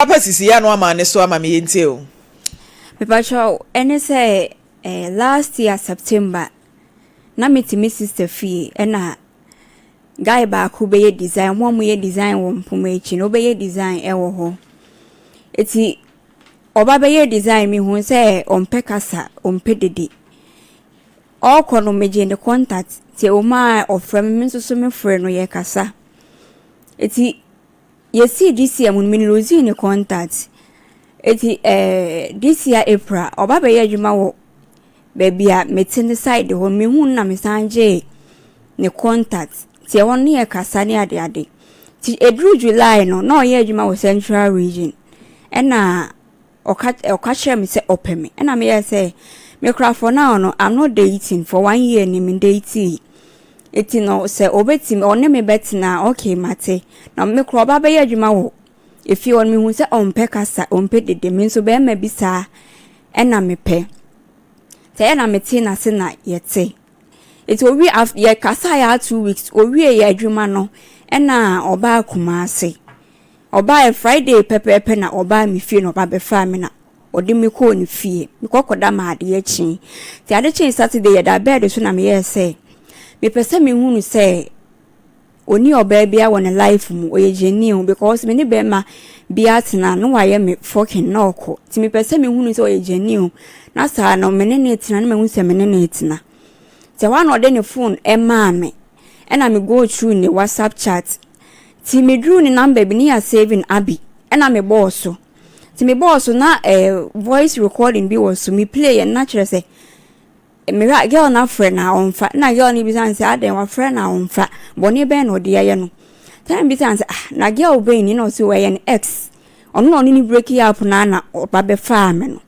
Papa sisi ya no ama ne so ama me yente o. Me pa cho ene say last year September na meet me sister fee na guy ba ku be design mo mo ye design wo mpoma echi no be ye design e wo ho. Eti oba be ye design mi hu say ompe kasa ompe dede. All no meje ne contact ti o ma ofre me so me frɛ no ye kasa. Eti yesi this year mun lose ni contact. Eti this year April oba be ye adwuma wo baby a metin side ho me hu na me sanje ne contact ti won ne kasa ne ade ti edru July no na oye adwuma wo Central Region ena oka kire me se opeme ena me say me cry for now no I'm not dating for 1 year ni me dating. Eti no se obeti me one me betina okay mate na me kro ba be adwuma wo efi won me hu se ompe kasa ompe dede me so be ma bisa ena me pe te na me ti na se na yete eti owi after ye kasa ya 2 weeks owi ye adwuma no ena oba Kumase oba Friday pepepe na oba mi fie no oba be fa me na odi me ko ni fie me kokoda ma ade achi ti ade chi Saturday ye da bed so na me ye say me pese me hunu say oni oba bia won life mu oye genuine because me ni be ma bia tena no wa ye me fucking no ko ti me pese me hunu say oye genuine na sa no me ne tena na me hu se me ne tena ti wa no de ne phone e ma me na me go through ne WhatsApp chat ti me drew ni number bi ni ya saving abi na me boss so ti me boss so na voice recording bi was so me play and natural say me ra girl na friend na onfa na girl ni bi san say aden wa friend na onfa boni be no de ye no time bi san say na girl be ni no so we ye ex ono ni break up na oba be fa me no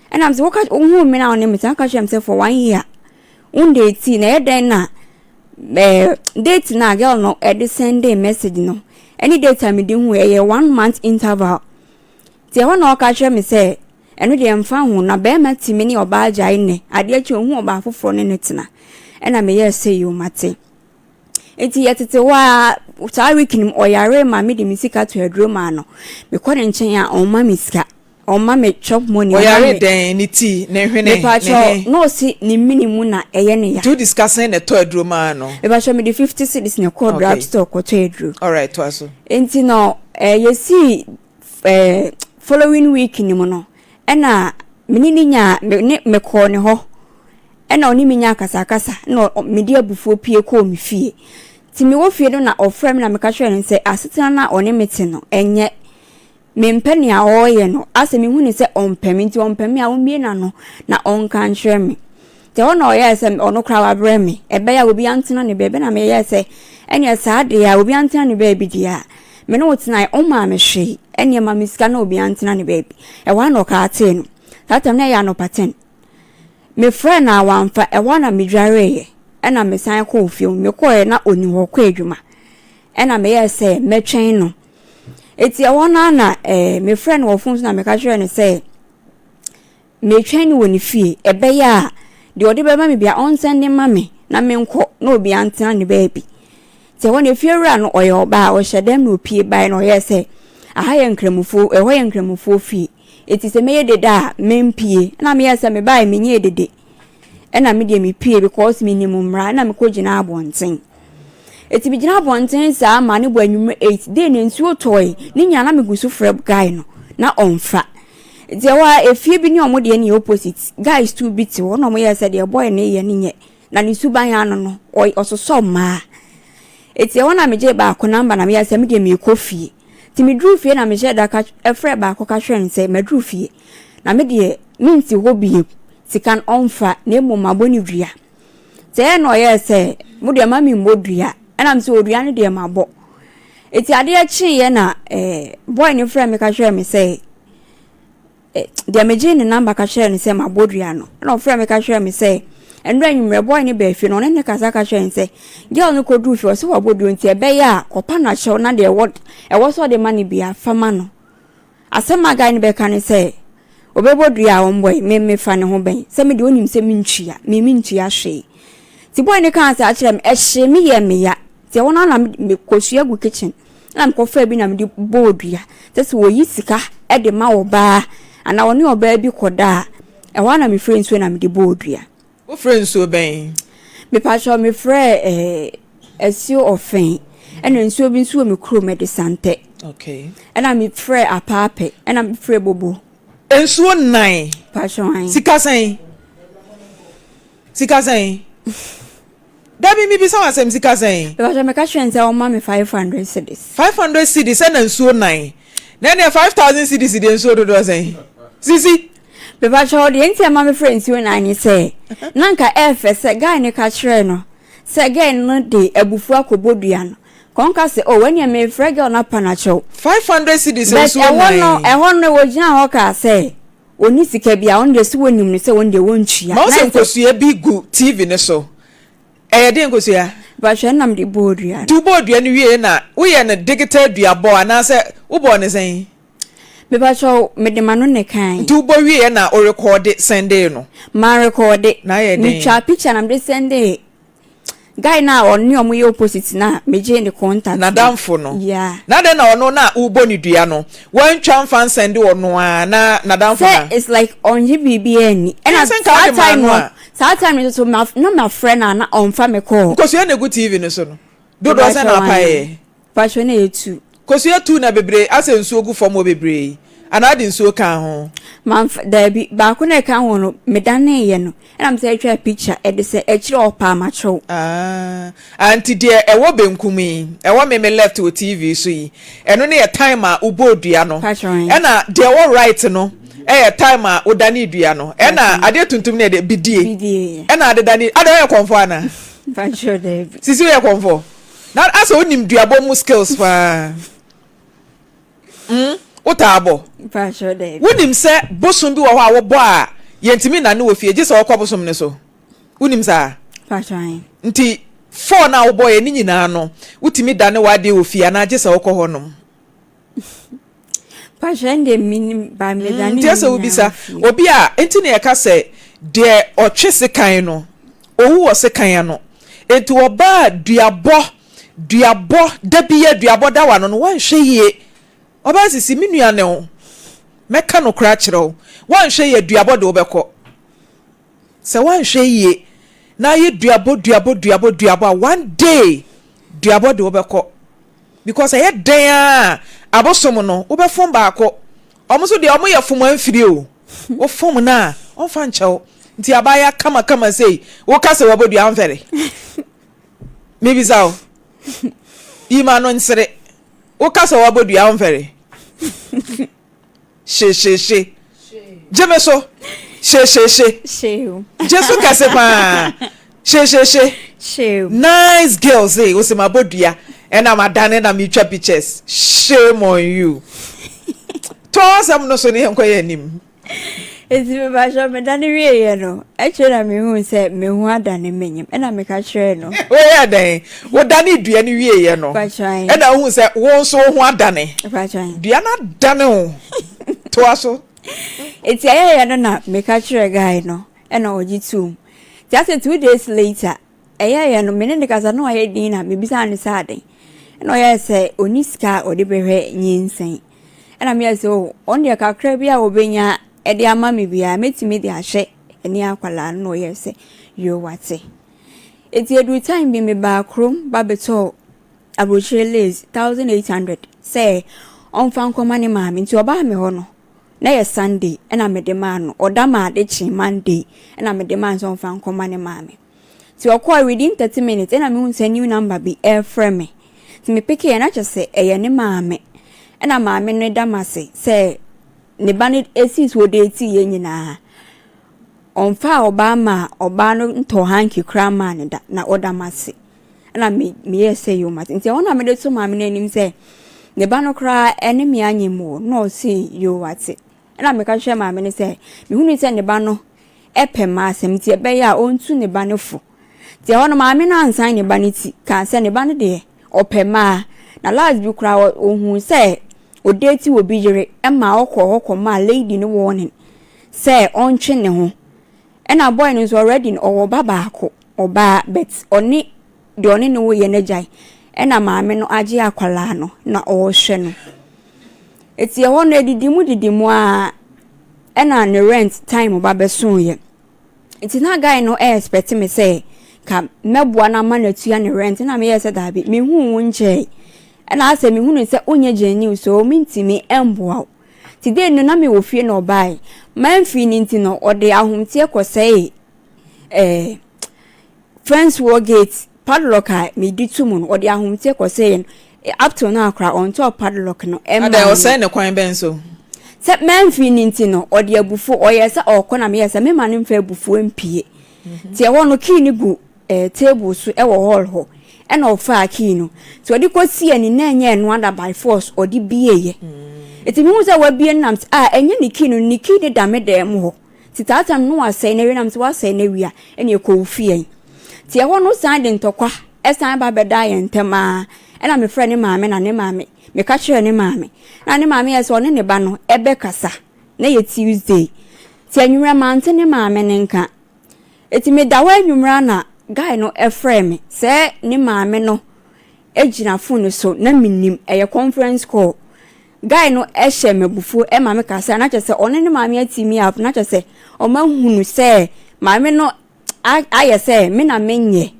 and am say what hu me na on me san ka chem say for 1 year unde ti na e den na date na girl no e send a message no any date me din hu e 1 month interval ti e wona ka chem me say eno de mfa hu na be ma ti me ni oba agya ne ade achi hu oba foforo ne netina ena me ye say you mate enti yetete wa ta week nim Oyerepa me de misika to adroma no me ko ne nchen a on ma misika on ma me chop money Oyerepa den ni ti ne hwene ne no si ni minimum na eye ne ya to discussing the to adroma no e ba show me the 50 cedis ne call drug store ko to adru all right to aso enti no yesi following week ni mo no ena menini nya me ko ne ho ena oni minya kasa no medi abufuo pie ko mi fie ti me wo fie no na ofrem na me ka hwe ne se asetena na oni mete no enye me mpani a oye no ase me hu ne se onpemi nti onpemi a omie na no na onka nhwe me te ono oye se ono kra wa bre me ebe ya obi antena ne bebe na me ye se enya saade ya obi antena ne bebe dia me no tena o ma me hwe enya ma miska na obi antena ne bebe e wa no ka ate no tatam na ya no paten me friend na wanfa e wa na me dware ye e na me san ko ofie me ko e na oni ho ko adwuma e na me ye se me twen no eti e wona na me friend wo fun na me ka hwe ne se me twen woni fie e be ya de odi be ma me bia on send ma me na me nko na obi antena ne bebe ti wona fie ra no oye oba o hyedem na opie bai no ye se aha ye nkramufo ho ye nkramufo fie eti se me ye deda mempie na me ye se me bai me nye dede e na me de me pie because minimum ra na me ko gina abonten eti bi gina abonten sa ma ne bo anwum 8 dey ne nsuo toy ni nya na me gusu frɛ guy no na onfa eti wa efie bi ni omo de ne opposite guys too bit wo no mo ye se de boy ne ye ne nye na ne suban ya no ososo ma eti wona me je ba ko number na me ye se me de me kofie ti me dru fie na me je da ka efre ba ko ka hwen se me dru fie na me de minti ho bi sikan onfa na emo maboni dua te no ye se mo de ma mi modua na me se odua ne de mabo eti ade a chi ye na boy ne frɛ me ka hwen me se de me je ne number ka hwen se mabodua no na frɛ me ka hwen me se enra nwumre boy ne ba fie no ne kasa ka hwen se girl no ko dru fie so wabodu nti ebe ya kopa na hyew na de e so de mani bia fama no asema guy ne be ka ne se obebodua won boy me fa ne ho ben se me de onim se me ntwia hwe ti boy ne kan se a kire me hye me ye me ya ti wona na me kosua gu kitchen na mkofa bi na mede bodua sese wo yisika e de ma oba ana woni oba bi koda e wa na me friends we na mede bodua wo friends so ben me pa cho me frɛ esio ofen ena nsuo bi nsuo me kuro me de sante okay ena me frɛ apaape ena me frɛ bobo nsuo nan pa cho an sika sen Dabi mi bisa wasem sika sen pa cho me ka hwɛ o ma me 500 cedis 500 cedis na nsuo nan na 5000 cedis de nsuo do sen sisi pa cho de enti ma me frɛ nsuo nan ni sɛ nanka efe sɛ guy ne ka kyerɛ no sɛ guy no de abufu akobodua no konka se when you me frega na panacho 500 cedis nsuo nan e hono wo gina ho ka se oni sika bia on de so wonim ne se won de wontua ma se nkosua bi gu tv ne so de nkosua ba hwe nam de bodua du bodua ne wie na wo ye ne digital duabo ana se wo bo ne sen me ba cho me de mano ne kan du bo wie na o record Sunday no ma record na ye me twa picture nam de Sunday guy na oni omo ye opposite na meje ne contact na damfo no yeah na de na ono na ubo ni dua no wan twa fan send ono na damfo na it's like on BBN and that time so my friend na on fa me call because you na go TV no so no do say na pae fashion na etu because you tu na bebre asensuo gu form bebre ana de nsuo kan ho man da bi ba ko na kan ho no me dan na ye no and am say twa picture e de say e kire opa ma chow anti de e wo benkumi e wo me left with TV so yi eno na ye time a ubodua no e na de wo right no e time a odani dua no e na ade tuntum na de bidie e na ade dani ade ye konfo ana fashion de sisi ye konfo na asa onim duabo mu skills fa Utabo. Fashion de. Unim se bosom bi wo ho a wo bo a yentimi na ne wo fie gise wo kwa bosom ne so. Unim sa. Fashion. Nti 4 na wo boy ni nyina no. Utimi da ne wade wo fie na gise wo kɔ ho nom. Fashion de minim ba me da ni. Gise wo bisa obi a enti ne yeka se de otwe sekan no. Owu wo sekan no. Enti wo ba duabo da biye duabo da wa no wan hwe yie. Oba sisi minua ne ho meka no kra kire ho wan hwe ye duabo de obekọ se wan hwe ye na ye duabo one day duabo de obekọ because ye den a abosom no obefom baako omuso de omo ye fom anfiri o fom na on fa nchew nti abaya kama sei wo kase wabodua anfere maybe sao ima no nsere o kasa wabodua anfere she jemeso she jesu kase pa she nice girls o se mabodua and I'm adane na me twa pictures shame on you to asam no so ne enkoye nim ezi me ba sho me dane wie ye no e chere me hu se me hu adane menyim e na me ka chere no we ya dan wo dane dua ne wie ye no e na hu se wo so hu adane dua na dane o to aso eti aye no na me ka chere guy no e na ojitum just 2 days later aye no me ne kasa no aye din na me bisa ne sade no ye se oniska ode behwe nyinsen e na me se o on de kakra bia obenya e de ama me bia metimi de ahwe eni akwala no ye se yo wate eti edu time bi me ba krom ba beto abrochire lace 1800 say on fan komane ma me nti oba me ho no na ye Sunday e na me de ma no oda ma de chi Monday e na me de ma so fan komane ma me ti okwa within 30 minutes e na me hun new number bi air frame me ti me pick e na che se e ye ne ma me e na ma me no da ma se ne bani esis wo de ti ye nyina on fa oba no nto hanki kra ma ne da na oda ma se na me ye say you mat nti wona me de to ma me nanim se ne ba no kra ene me anyemo no see you wate na me ka hwe ma me ne se me hunu se ne ba no epe ma asem ti ebe ya ontu ne ba no fu ti wona ma me na ansan ne ba ne ti ka se ne ba no de ope ma na last bi kra ohun se odeti wo bijire ema okọ ma lady no warning se ontwe ne ho ena boy no is already owo baba ako oba bet oni de oni no wo ye na jai ena maame no agye akwala no na ohwe no eti ho no didimu a ena ne rent time ba beso ye eti na guy no expect me say ka meboa na ma na tua ne rent na me yesa da bi me hu nche ena ase me hu no se onye genu so me ntimi emboa ti de no na me wo fie no bai man fi ni ntino ode ahomtie kwosei friends war gate padlock me di tumu no ode ahomtie kwosei up to now cry on top padlock no and I was saying the coin ben so se man fi ni ntino ode abufu oyesa okona me yesa me manim fa abufu empie ti e wono key ni gu table so e wo hall ho e na ofa key no ti odi kosi ani na enye no under by force odi bieye eti mi musa wa bie nam enye ni key no ni key de dame dem ho ti tata no asai na wi nam ti wa asai na wi a ene ko fie ti e wono san de ntokwa e san ba beda ye ntema e na me friend ni maame na ne maame me ka kire ne maame na ne maame ye so ne ba no ebe kasa na ye Tuesday ti anwura mante ne maame ne nka eti me dawa anwura na guy no eframe se ne maame no ejina phone so na minim eye conference call guy no ehye mebufu e maame kasa na chese one ne maame atimi up na chese o ma hunu se maame no aye se me na menye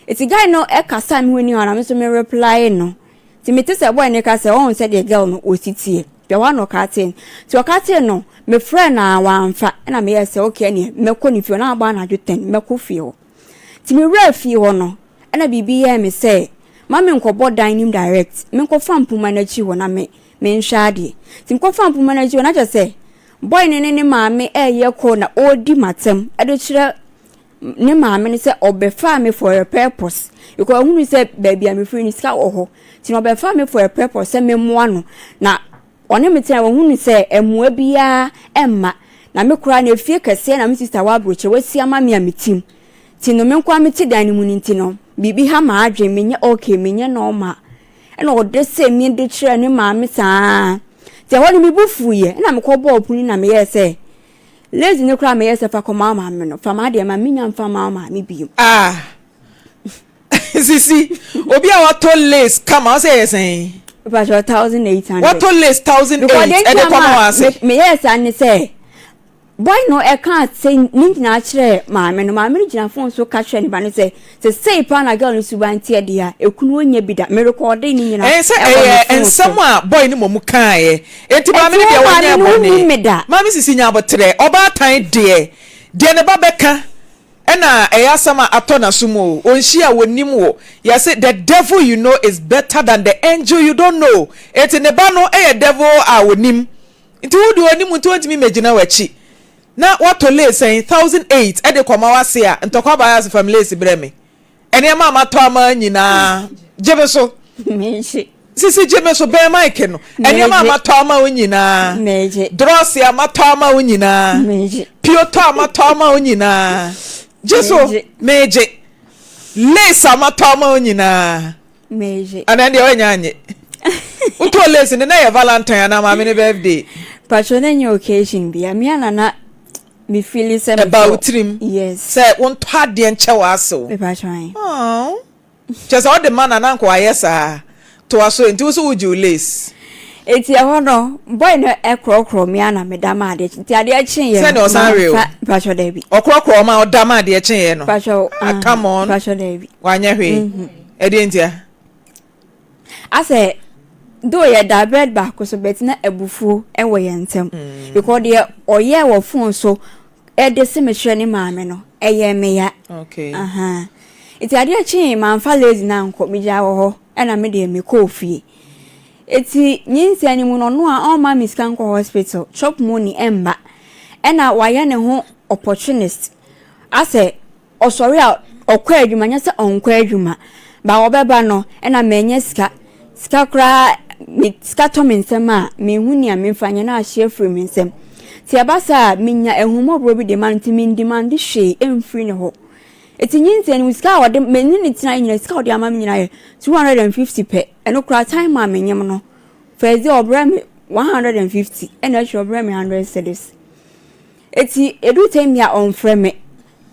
eti guy no e kasa me huni ona me so me reply no ti me te se boy ne kasa on se the girl no otitie the one no katin ti o katin no me friend na wanfa na me yes okay ne me ko ni fio na agba na dweten me ko fio ti me refi ho no na bibi ye me say mama nkobo dining direct me nko fampuma na chi ho na me nhade ti nko fampuma na chi ho na je say boy ne maame ye ko na odi matem e do kire ne maame ne say obefa me for a purpose because hunu say baby am free ni ska oho ti no obefa me for a purpose say me mo ano na one me tena hunu say emua bia emma na me kura na fie kase na me sister wa broche wasi ama me ametim ti no me nkwa me ti dan mu nti no bibi ha ma adwe menye okay menye no ma e no de se me de kire ne maame saa ti ho ni me bufuye na me ko bo opuni na me ye say lazy ne kura me ye say fa ko mama me no fa ma de ma minya mfa mama me bium sisi obi a wato lace kama say yes about 1800 wato lace 1800 e de kwama wase me yes and say boy no e can't say ninjina kire maame no maame gina phone so ka kire ni ba ne say pa na girl no subantie dia ekunu onye bida me record ni nyina ensam a boy ni momu kan ye enti maame ni dia wonya bone maame sisi nya abotre oba tan de ne ba beka ena eyasama atona sumo onhia wonim wo you say the devil you know is better than the angel you don't know enti ne ba no devil a wonim nti wo de onim nti ontimi megina wachi na wato lace 1008 de koma wase a ntokwa ba yas family breme ene ma ma to ama nyina jebeso meje sisi jebeso be mike no ene ma to ama onyina meje dross ya ma to ama onyina meje pio to ama to ama onyina jeso meje lace ama to ama onyina meje ana ndi wanyanye uto lace ne na ya valentine na ma me ne birthday patronage occasion bia me anana me feel some about trim yes say won to ade enche waso be patron oh just all the man ananko ayesa to aso enti so uju lace eti e no boy no e krokro me ana me dama ade ti ade achen ye say no san real patron dey bi okrokro ma odama ade achen ye no patron come on patron dey bi wanya hwe e de ntia ase do ye da bread back so betina ebufu e wo ye ntem because the oye wo phone so e de se me hwe ni maame no e ye me ya okay iti ade achi man fa lazy na nko me ja wo ho e na me de me ko fie iti nyinsi ani mu no no a o ma miska nko hospital chop money emba e na waya ne ho opportunist ase osori a okwa adwuma nya se onkwa adwuma ba wo beba no e na menye ska kra mi skatominsem a me huni a me fanya na ahye free minsem ti abasa minya ehumobro bi demand mi demand hwe emfree ne ho etinyinse ni ska wode menni ni tina nyina ska wode ama nyina ye 250 pe eno kra time ma menyem no fezi obra me 150 eno ahwe obra me 100 cedis eti edu time ya on frame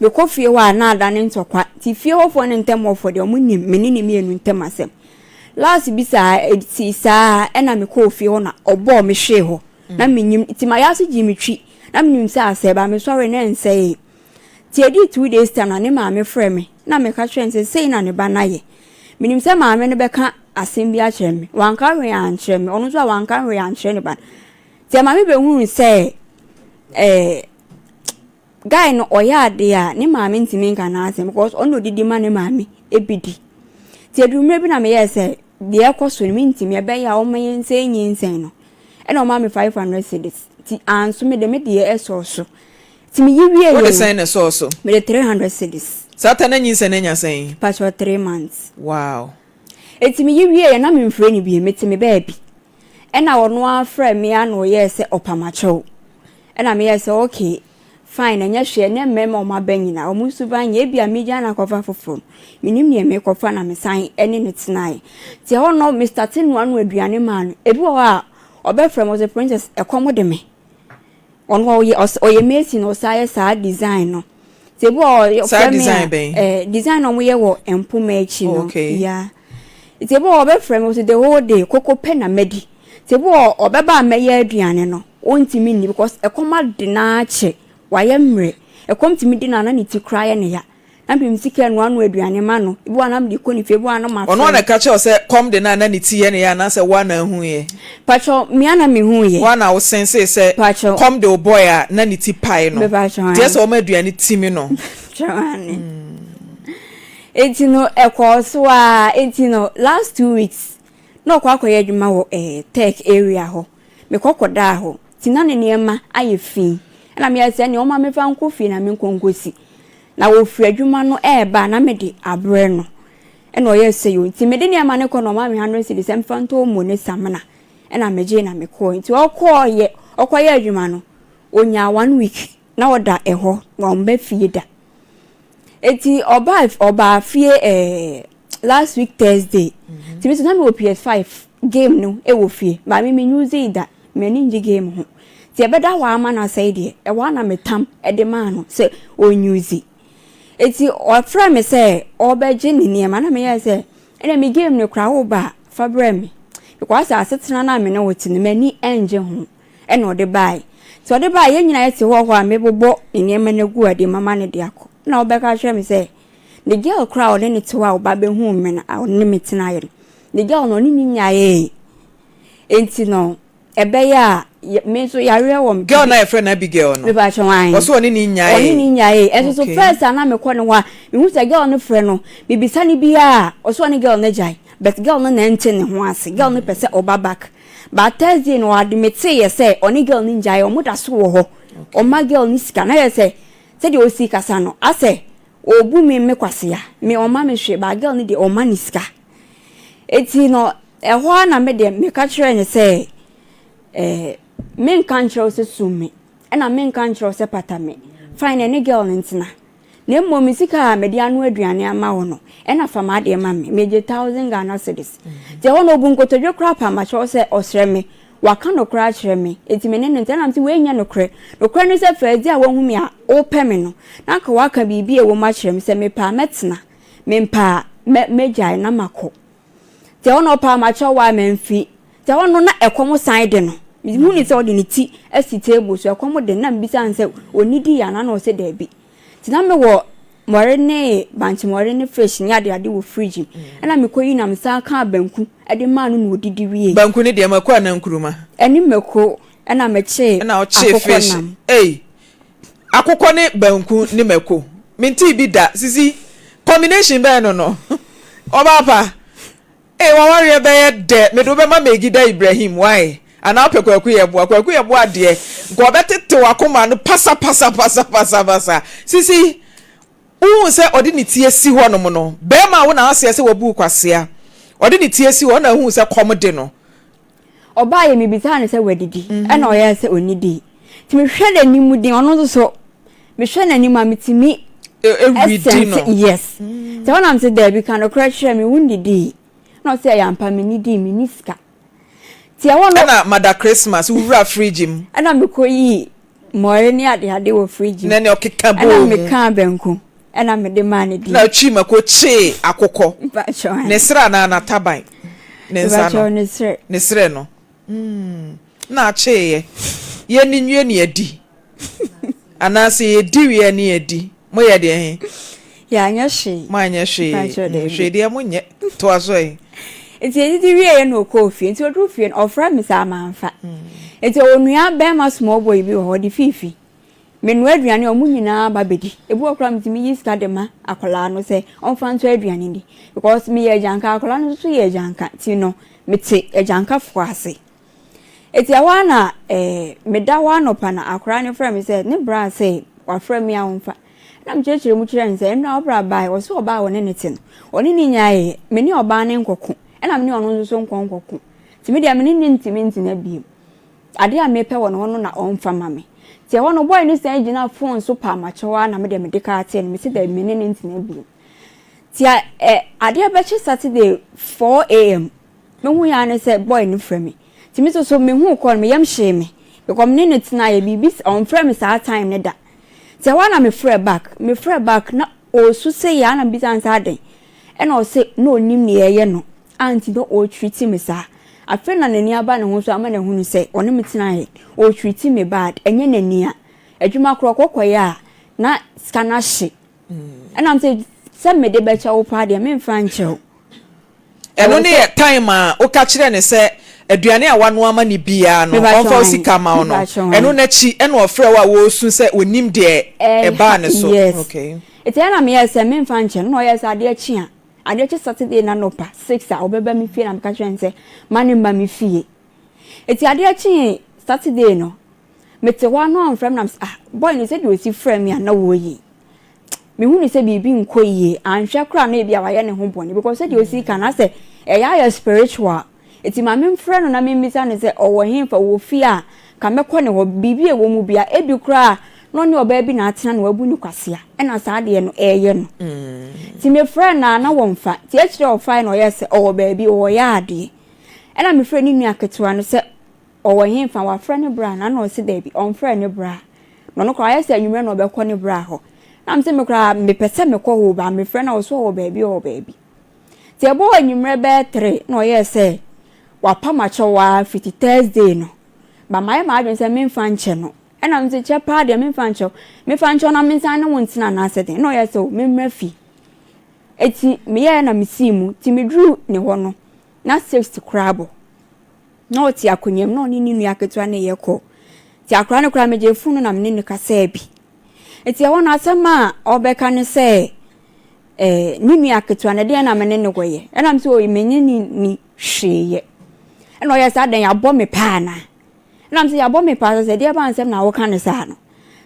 me kofie wa na ada ne ntokwa ti fie hofo ne ntem hofo de omunim menni ni mienu ntem asem last bisa ti sa na me ko fie ho na obo me hwe ho na menyim ti ma ya so gimitwi na menyim sa aseba me sorry na nsei ti edi 2 days time na ne maame frɛ me na me ka twɛn sei na ne ba na ye menyim sa maame ne bɛka asem bi a kyerɛ me wanka we an kyerɛ me ono so wanka we an kyerɛ ne ba ti maame be hu sɛ guy no oyade a ne maame ntimi nka na asem because ono didi ma ne maame ebidi ti edumre bi na me ye se de ekoso ni ntimi ebe ya o maye nse nyin no e na o maame 500 cedis ti anso me de me de eso ti mi yiwie ye what the sign so me de 300 cedis sata na nyin se na nya sen patch for 3 months wow eti mi yiwie ye na me mfre ni bi me ti me baabi e na wono afre me ano ye se opamacho e na me ye se okay fine anya hwe na mmem o mabanyina o musu banye bia meja na kofa foforo minim ne me kofa na me san ene ne tenai ti ho no Mr. Tinu anu aduane man ebi wo a obefrem was a princess ekomo de me on wo ye mesi no sai sa design no ti ebi wo sa design ben design no mo ye wo empoma echi no yeah ti ebi wo obefrem was the whole day koko pe na medi ti ebi wo obeba meye aduane no ontimi ni because ekoma de na ache wayemre ekomtimi di na ni ti kraye ne ya na bim sika no anu aduane ma no ibu anam di ko ni fe bu anam afa ono na ka che se kom de na ni ti ye ne ya na se wa na hu ye pacho mi ana mi hu ye wa na wo sense se kom de o boy a na ni ti pai no ti se o ma aduane ti mi no chane etino ekoso a etino last 2 weeks no kwa akoye adwuma wo tech area ho me kokoda ho tinane niema ayefi na me ase ne o ma me fa nkofi na me nkonkosi na wo fi adwuma no eba na me de abre no e na o yese yo nti me de ne ama ne ko no ma me 100 cedis em fa nto mo ne samna e na me je na me ko nti okoye adwuma no onya 1 week na oda eho wa mba fie da eti oba fie last week Thursday ti me so na me o PS5 game no e wo fie ba me use da me ni nji game ho ti ebeda wa ama na say de e wa na metam e de ma no se onyuzi eti o fra me se obeje ni niema na me ye se ene me game ne kra wo ba fa bra me because asetena na me na woti ne mani enje ho e na ode bai ti ode bai ye nyina ye ti ho ho a me bobo niema na gu ade mama ne de akọ na obeka hwe me se the girl kra o ne ti wa ba be hu me na o ne metena ye the girl no ni nya ye enti no ebe ya me so yare won girl na friend na big girl no me ba chwan o so oni ni nya e so first na me ko ne wa me hu say girl no friend no bibisa ni bia o so ni girl na jai but girl no na ente ne ho ase girl no pese oba back but Thursday no admit ye say oni girl ni jai o muda so wo ho o ma girl ni sika na ye say de o sika sa no ase obu me kwase ya me o ma me hwe ba girl ni de o ma ni sika eti no e ho na me de me ka kire ne say men control se sumi ena men control se patame fine any girl ntina na mo misika me dia no aduane ama wo no ena fama de ma me meje 1000 Ghana cedis je wono obu nkotodwe crap ama cho se osre me waka no kra kire me eti me ne ntina nti we nya no kre ni se fazi a wo hu me a o pe me no na ka waka bibi e wo ma kire me se me pa metna me mpa meja na mako je wono pa ma cho wa memfi je wono na ekomo side no mu ni se odi ni ti asi table so ekomo de na mbisa nse onidi ya na no se da bi ti na me wo more ne banchi more ne fresh nya de ade wo fridge na me koyi na msa ka banku ade ma no no odidi wie banku ne de mako na nkuruma eni meko na me che na o che fish akokọ ne banku ne mako minti bi da sisi combination be no oba pa wa ware be de me do be ma megida Ibrahim why ana opekwaku ye boa de go betete wakoma no pasa sisi u se odi ni tie si ho no mo no be ma wo na ase se wabu kwasea odi ni tie si ho na hu se komde no oba ye mibita ne se wadidi e na oya se onidi ti me hwe na nimu din ono so me hwe na nimu amitimi everyday no yes so when am say there be kind of crash me wundidi no say ya mpa me nidi me niska ti e wono na mother Christmas wura fridge m ana me koyi more ni ade wo fridge na ne okeka bo ana me kan benku ana me de man di na chi mako che akokọ ba cho ne sra na taban nesre no na che ye ni nwie ni adi anase ye di wie ni adi mo ye de he ya nya hwe ma nya hwe de mo nye to aso yi enti di wie no kofi enti odu fie ofra mi sa manfa enti onua be ma small boy bi ho di fifi menu aduane o munyina ba bedi ebu okra mtimi yi ska de ma akola no se onfa nto aduane ndi because me ye janka akola no so ye janka ti no mete ejanka fo ase eti awana me da wa no pa na akora ne fra me se ne bra se wa fra me awonfa na mchechire mu kire nse na obra bai wo so oba woni ne tin oni ni nyaaye me ni oba ne nkoko na me ni ono so nkoko ti me dia me ni ntimi ntina bi ade a me pe wo no na onfa mame ti e wono boy ni se gina phone so pa machewa na me de medical ate me se da me ni ntina bi ti ade a be che Saturday 4 am me hu ya ne se boy ni fra me ti me so me hu call me yam hye me because me ne tina ye bibi on fra me sa time ne da ti wana me fra back na o su se ya na bi san sa den e na o se no nim ne ye no anti do o treat me sa afi na nani aba ne ho so ama ne hu se one me tina ye o treat me bad enye nani a adwuma kro kokoya na scanner hye and am say me de be cha wo pa de me mfa nche eno ne time a o ka kire ne se aduane a wano ama ni bia no onfa osika ma no eno na chi eno ofre wa wo su se onim de e ba ne so okay eti na me yesa me mfa nche no yesa ade chi Saturday na no pa 6 a obeba mi fie na me ka kire nse mane mba mi fie eti ade chi Saturday no mete wa no frame na boy ni se de osi frame ya na wo yi me hu ni se bibi nko yi anhwe kra na bia wa ye ne ho boni because se de osi kana se ya spiritual eti ma me mfre no na me misa ne se owo himfa wo fi a ka mekọ ne ho bibi e wo mu bia ebi kra no ne oba bi na atena na wabu ni kwasea e na sa de no eye no ti me fre na wo mfa ti e kire o fa no yes owo ba bi o ya ade e na me fre ni nua ketewa no se owo himfa wa fre ne bra na na o se da bi on fre ne bra no kwa yes anwumre na obekọ ne bra ho na me se me kra me pese me kọ ho ba me fre na o so owo ba bi ti e bo anwumre be 3 no yes wapa machowa fiti Thursday no ba mai ma adwen se me mfa nche no e na mse che pa de me mfa nche na me nsan na wontina na asete no ye so me mrafi eti me ye na mesimu ti me dru ne ho no na 6 krabo no ti akonyem no ni ninu aketua na ye ko ti akra ne kra me je funu na me ne kasa bi eti e wona asema obeka ne se ninu aketua na de na me ne goye e na mse o menye ni hweye eno ya sa den abo me pa na na mse abo me pa se dia ba nsem na wo kan sa no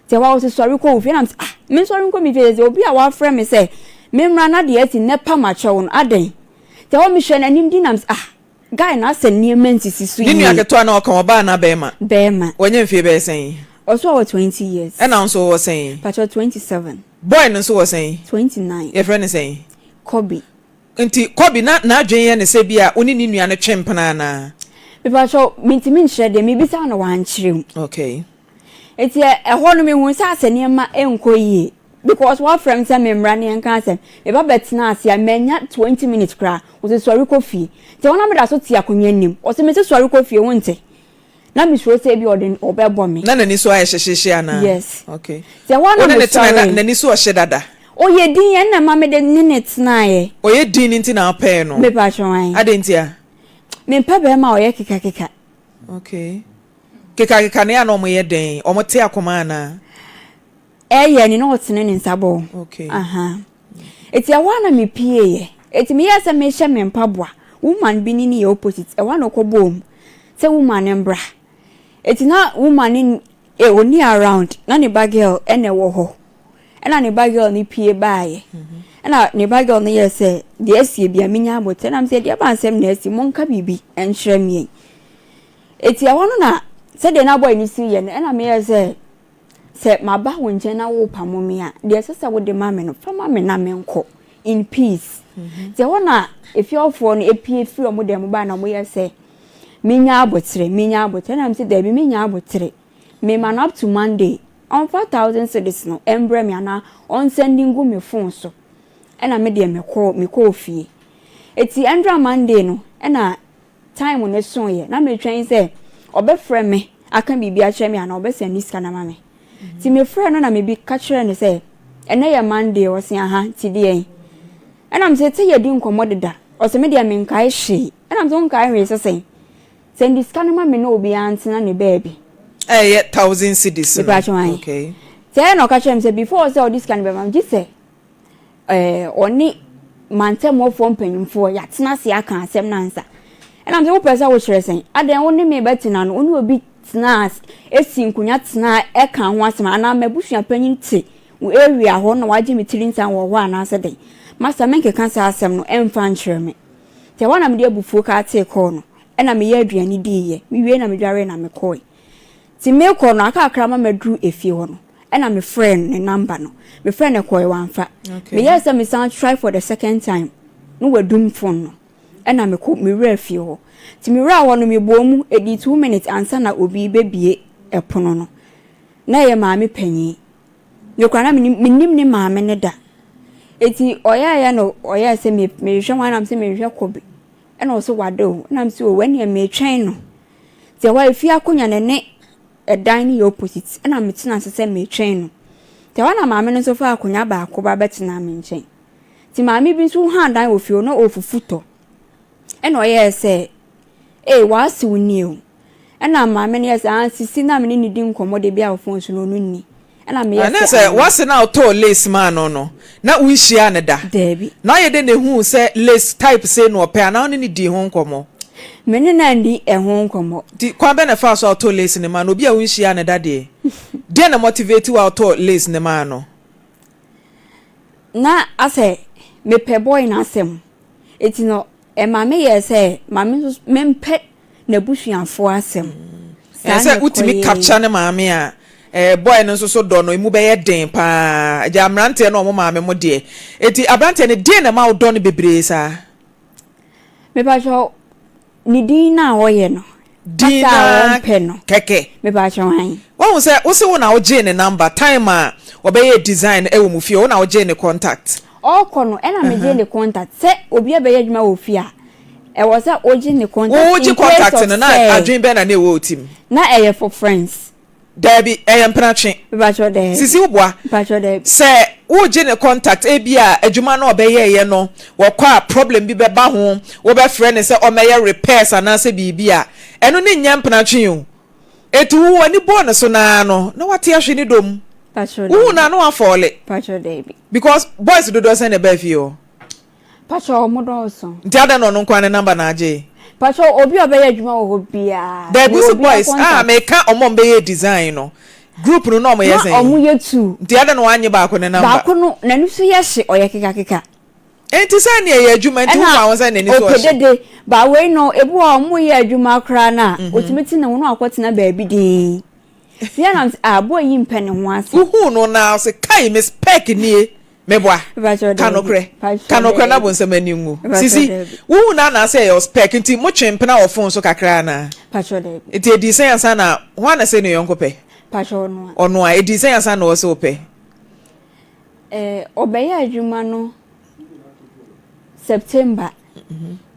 te wa wo se sori ko ofie na mse me sori ko mi fe obi a wa frɛ me se me mra na de ati ne pa ma chewo no aden te wo mi hwɛ na nim di na mse guy na se nie mentisi su yi ni aketo na okan oba na bema wonye mfie be sen also 20 years and also was saying pacho 27 boy no so was saying 29 your friend is saying Kobe nti Kobe na adwen ye ne se bia oni ni nua ne twempana na pacho mintimi nhre de me bisa na wan kyerem okay eti ho no me hu sa asene ma enko yi because what friend say me mra ne enka asem me ba betina asia menya 20 minutes kra wo se sori kofi te wona me da so ti akonwa nim wo se me se sori kofi wonte na me sure say bi odin obebo me na nani so aye hyehye ana yes okay te wona me na nani so ohye dada oye din ye na ma me de minutes na ye oye din nti na apɛ no me pa chwan adentia me pa be ma oye kika okay kika ne ya no mo ye den o mo te akoma na ye ni no otene ni nsabo okay aha eti awana me pie ye eti me yesa me hye me mpaboa woman bi ni ye opposite awana okobom se woman embra eti na woman ni oni around na ne bagel ene wo ho ena ne bagel ni pie baaye ena ne bagel ni yese de asie bia menya abote na mse de ba nsem na asi monka bibi enhwere mie eti awono na se de na boy ni si ye ena me yese se maba wonche na wo pamome a de sesa wo de mame no fama me na menko in peace de wona efiofo no epie fi omo de mo ba na mo yese menya abotre na mse de bi menya abotre me man up to Monday on 4,000 cedis no embre me ana on sending go me phone so ena me de me call fie eti endra Monday no ena time ne so ye na me twen say obefre me aka bibia kire me ana obese ni sika na ma me ti me frɛ no na me bi ka kire ne say ene ye Monday wo se aha ti de en ena me say te ye di nkomo deda o se me de me nkai hye ena me so nkai hwe se sen sendi sika na ma me no obi antina ne baby 1,000 cedis okay say no ka kire me say before say this can be mam ji say oni mantem wo fo mpanyimfo ya tena se aka asem nansa ena me say wo pesa wo kire sen aden wo ne me betina no oni obi tena esi nkunya tena e kan ho asem ana mabusua panyin ti wo area ho na waje me tirinsan wo ho ana se den masa menke kan sa asem no emfa nkire me te wana me de abufuo ka ate ko no ena me ye aduani di ye me wie na me dware na me koi ti me ko no aka akrama madru efie ho no ena me friend ne number no me friend e koi wanfa me yes me sound try for the second time no wadum phone no ena me ko me refie ho ti me ra ho no me bomu edi 2 minutes ansa na obi bebie epono no na ye maame panyi me kwa na me nim ne maame ne da eti oya ya no oya se me hwe wan am se me hwe kobi ena so wado na am se o wan ye me twen no ti wa efi akonya ne edan ni opposite ena me tina se me twen no ti wa na maame no so fa akonya ba ko ba betina me nchen ti maame bi so ha dan ofio no ofufuto ena oya se wa se woni o ena maame ne se an sisi na me ni di nkomo de bia ofon so no ni ena me yes say wase na auto lace man no na unhia ne da Debi na ye de ne hu say lace type say no pe na oni ni di ho nkomo me ne na ndi ho nkomo di kwa be na fa so auto lace ne man obi a unhia ne da de de na motivate wa auto lace ne man no na ase me pe boy na asem eti no maame ye say maame mempe na busuafo asem say utimi capture ne maame a boy no so do no emu be ye den pa ja amrante no mo maame mo de eti abrante ne de na ma do no bebre sa me ba jo ni din na oye no dina pe no keke me ba jo han won say wo se wo na wo je ne number time a wo be ye design e wo mu fie wo na wo je ne contact oko no ena me je ne contact se obi be ye adwuma wo fie a e wo se oji ne contact wo ji contact no na adwin be na ne wo tim na eye for friends Debi empratwe bacho de sisi ubwa bacho de se wo je ne contact ebia adwuma na obeye ye no wo kwa problem bi beba ho wo be frɛ ne se o meye repairs anase bibia eno ne nya empratwe o etu wo ni bo ne so na no na wate ahwe ni dom bacho de wo na no afole bacho de because boys do do send e ba fi o bacho mo do so nti ada no no kwa ne number na aje pacho obi obeye adwuma wo bia the good boys me ka omom be design no group no no mo yes na omu ye tu nti ada no anye ba ko ne number ba ko no na nu so ye hye oye keka enti sa ne ye adwuma nti wo awon sa ne ni so hye ba we no ebu omu ye adwuma kra na otimiti ne wo no akotena ba bi din sia na boy yi mpe ne ho ase hu no na se kai me spec nie meboa kanokre na bonse maningu sisi wu na say your spec nti mo twempena wo phone so kakra na pacho de enti edi say ansa na ho na say no yonko pe pacho no ono a edi say ansa na wo se wo pe obeye adwuma no September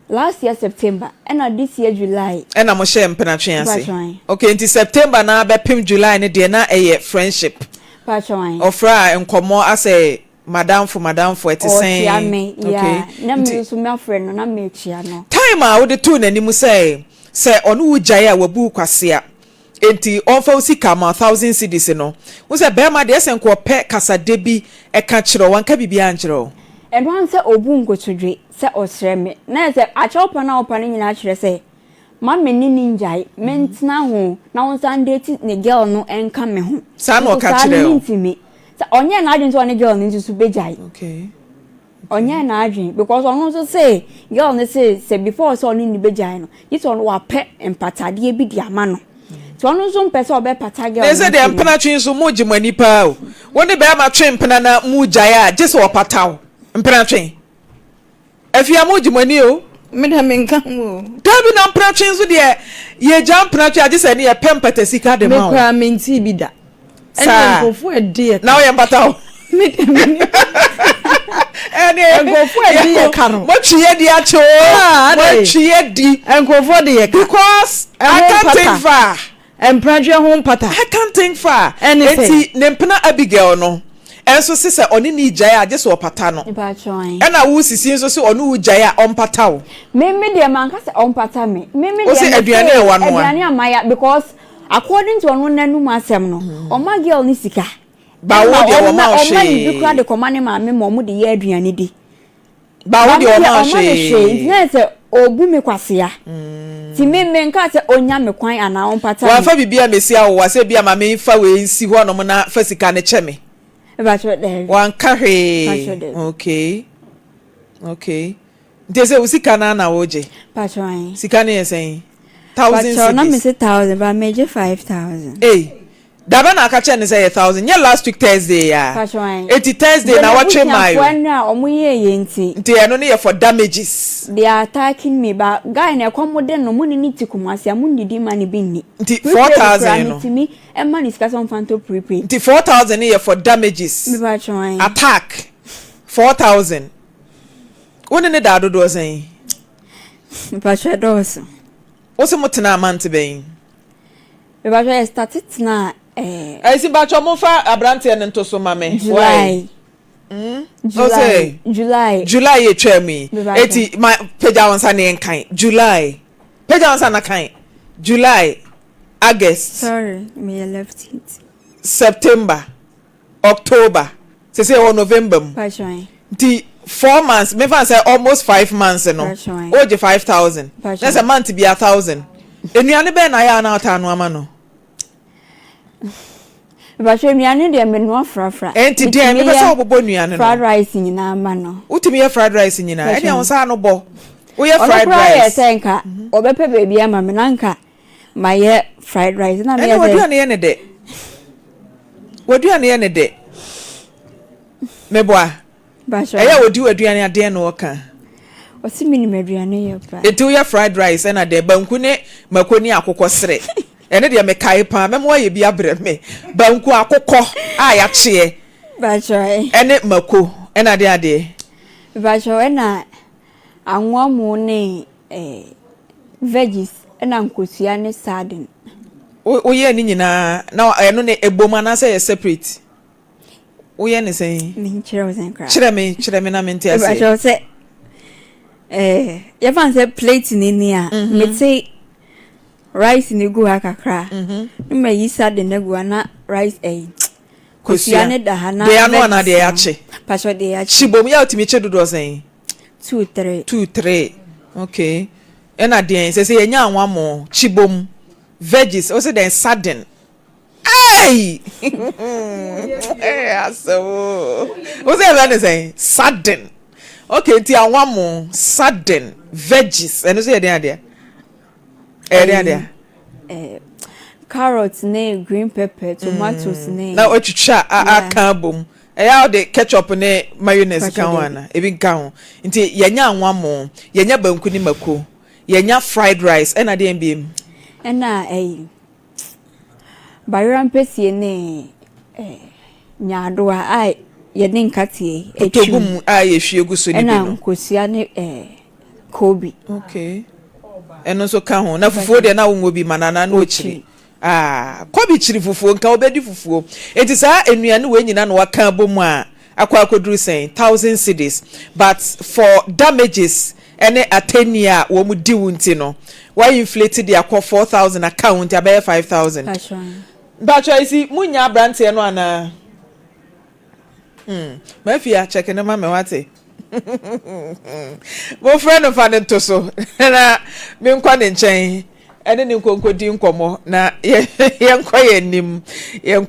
last year September and this year July and I'm share mpena twense okay nti September na be pim July ne de na friendship pacho ofra enkomo ase madam for it is saying okay na me so my friend no na me chia no time a wo de to nanimu say onu wujaya wabu kwasea enti onfa usika ma 1000 cedis no wo say be ma de senko pe kasa de bi e ka kiro wanka bibia nkiro eno an say obu nkotodwe say osre me na say a chopa na opa ni nyina kire say ma me ni ninjai mentina ho na won san date ne girl no enka me ho sa no ka kire o onye na adwin so ne girl ni so bejai okay onye na adwin because onu so say girl ne say before so ni bejai no this one wa pe empatade bi di ama no so onu so mpese obe pata girl ne say de empana twin so mo gimani pa o woni be ma twin empana na mu jai a je so opata o empana twin afia mo gimani o me da menka mo dabi na empana twin so de ye jam empana twin age say ne ye pempata sika de ma o me kwa menti bi da sa enfofo e de now ye empata o Enkofo edi ye ka no. Motwe di acho. Motwe di. Enkofo de ye ka. Because I can't think far. Empradwe ho pata. I can't think far. Enti nempena Abigail no. Enso se oni ni gyae a je so opata no. E na wo sisi enso se oni wo gyae a ompata wo. Me de man ka se ompata me. Me de aduane e wa no. Aduane amaya because according to onu nanum asem no. Oma girl ni sika. Ba wo de wo ma o hwe. Oma ni bi kra de komane ma me mo de ye aduane di. Ba wo de wo ma o hwe. Nti se obu me kwasea. Ti me nka se onya me kwan ana ompata. Wa fa bibia mesia wo wa se bia ma me fa we nsi ho no na fa sika ne cheme. One carry. Okay. There's a Sikana na oje. Patron. Sikani is saying 1,000. Patron, I'm 1,000, but major 5,000. Hey, Dabana Kachen is 1,000. Yeah, last week Thursday, yeah. Patron. 80 Thursday, now watching my. When now, they are only for damages. They are attacking me, but guy, I come with them. No money need to come. I say, I'm money money being 4,000 to me, and money is on Fanto prepaid. 4,000 here for damages. Attack 4,000. What in the dado do saying? Patron does. What's a mutana man to be? I started now. I see Bacho Mofa Abranti and Toso Mame. July. July ye tell me. Eti my peja on Sunday and kind. July. Peja on Sunday kind. July. August. Sorry, me left it. September. October. Say November. Patron. The 4 months. Me fan say almost 5 months no. Oje 5,000. That's a month to be 1,000. Enuane be na ya na ota no ama no. But you mean the menu fra. Enti dey me pese obobo nuane no. Fried rice nyina ama no. Utimi ye fried rice nyina. E dey won sa no bo. We ye fried rice. Senka. Obepe baby ama me nanka. My fried rice na me. E waduane ye ne de. Waduane ye ne de. Meboa. Basho. Eya wodi waduane ade no oka. Osi mini maduane ye pa. Etu ye fried rice na de banku ne makoni akokɔ sere. Ene de me kai pa me mo ye bia bre me. Banku akokɔ a ya kye. Basho. Ene mako ena de ade. Basho ena anwa mu ne veggies ena nkosua ne sardine. O ye ni nyina na eno ne eboma na say separate. O ye ne say. Me kire o sen kra. Kire me na me ntia say. Basho say you fan say plate ni a me say rice ni go akakra me yi sardine na go na rice kosua ne da ha na de anu na de ya che pasho de ya che shibom ya otimi che dodo say 2-3 okay ena de say enya anwa mo chibom veggies o say den sardine ay aso o say sardine. Okay, ti anwa mo sardine veggies eno so ye den ade carrots ne green pepper tomatoes ne na otwitwa aka bom eya de ketchup ne mayonnaise kan wana ebi kan ho nti yenya anwa mo yenya banku ni mako yenya fried rice ena de mbiem ena bayram pesie ne nyadoa ai ye din katie etogum a ye hwie guso ni bi no nkosua ne kobi okay eno so kan ho na fufuo de na wo bi manana na ochiri kobi chiri fufuo nka obedi fufuo enti sa enuane we nyina no waka bomu a akwakoduru sen 1,000 cedis but for damages ene atenia wo mu di wunti no why inflate the akwa 4,000 account abaya 5,000 but I see munya brand no ana mafia check na mama wate mo friend of an to so na me nkwa ne nchen ene ni nkonkodi nkomo na yenkwa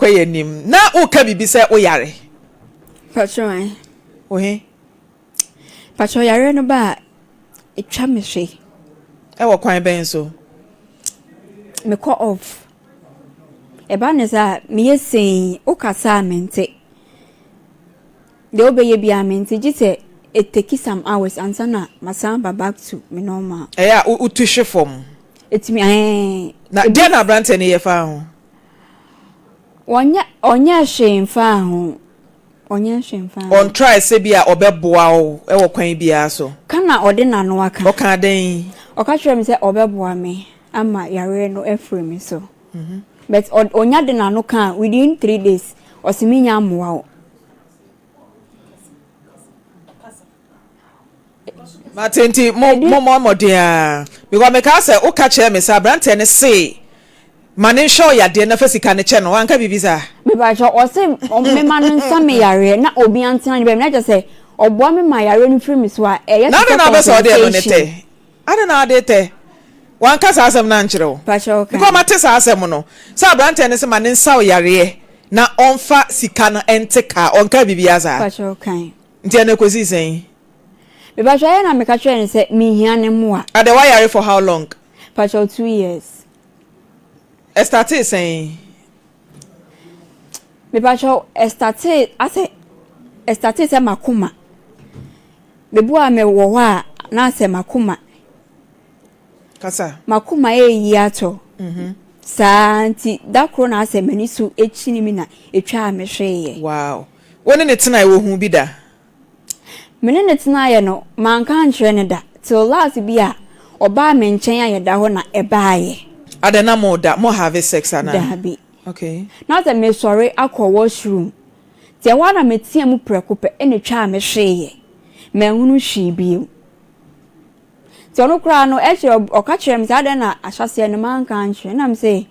yenim na uka bibisa oyare patron ohe patron yare no ba etwa me hwe e wo kwan ben so me call off e ba ne za me yesin ukasa mente de obeye bia mente gite it take some hours ansana masamba back to me normal ya utuhwe form etimi na dia na brand ne ye fa ho onya hwe fa ho onye shemfa on try say bia obeboa o e wo kwan bia so kana ode na no aka o kan den o ka kire me say obeboa me ama yare no efre me so but onya de na no kan within 3 days osiminya amoa o matenti mo dia because me ka say o ka kire me say brante ne say mane show ya de na fasika ne che no anka bibisa me ba cho o say me manu nsa me yare na obi antina be na je say oboa me ma yare no free me so a e na na be so de no ne te ade na ade te wan ka sa asem na nkyere o pa cho ka because mate sa asem no sa brante ne say mane nsa o yare na onfa sika no enteka onka bibia za pa cho kan ntia na kosi sen me ba cho na me ka kire ne say me hia ne mo a ade wa yare for how long pa cho 2 years started saying me ba cho started say makuma me bua me wo wa na say makuma kasa makuma yi ato santi da kro na say mani su echini mi na etwa me hweye wow woni ne tena wo hu bi da mene ne tena ye no man kan kire ne da till last bia oba me nchen aye da ho na ebaaye adena mo da mo have sex ana dabi okay na say me sorry akọ washroom tie wa na me tie mu prekope ene twa me hweye me hunu hwi bi tie no kra no e kire oka kire me say ade na ahyase ne man kan kire na me say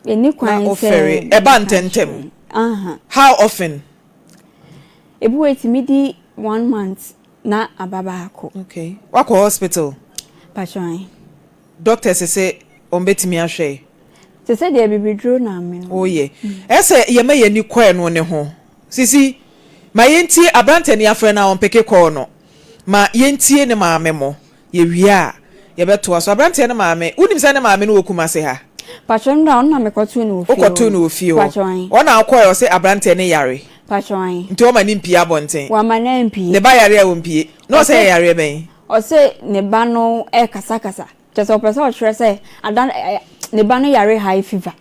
eni kwan say e ba ntentem how often ebu etimi di 1 month na ababa ako okay wako hospital pachon doctor say on betimi ahwe say dey bibidro na me oh yeah ese ye ma ye ni kwa no ne ho sisi ma yentie abrante ne afre na on peke call no ma yentie ne maame mo ye wia ye beto aso abrante ne maame unim se ne maame no okuma se ha pachon na on na me kotu no ofio okoto no ofio pachon ona akoyo se abrante ne yare pachon nti o ma ni mpia bonten wa ma na mpie ne ba yare a wo mpie no se yare ben o se ne ba no e kasa kasa just o person o try say adan ne ba no yare high fever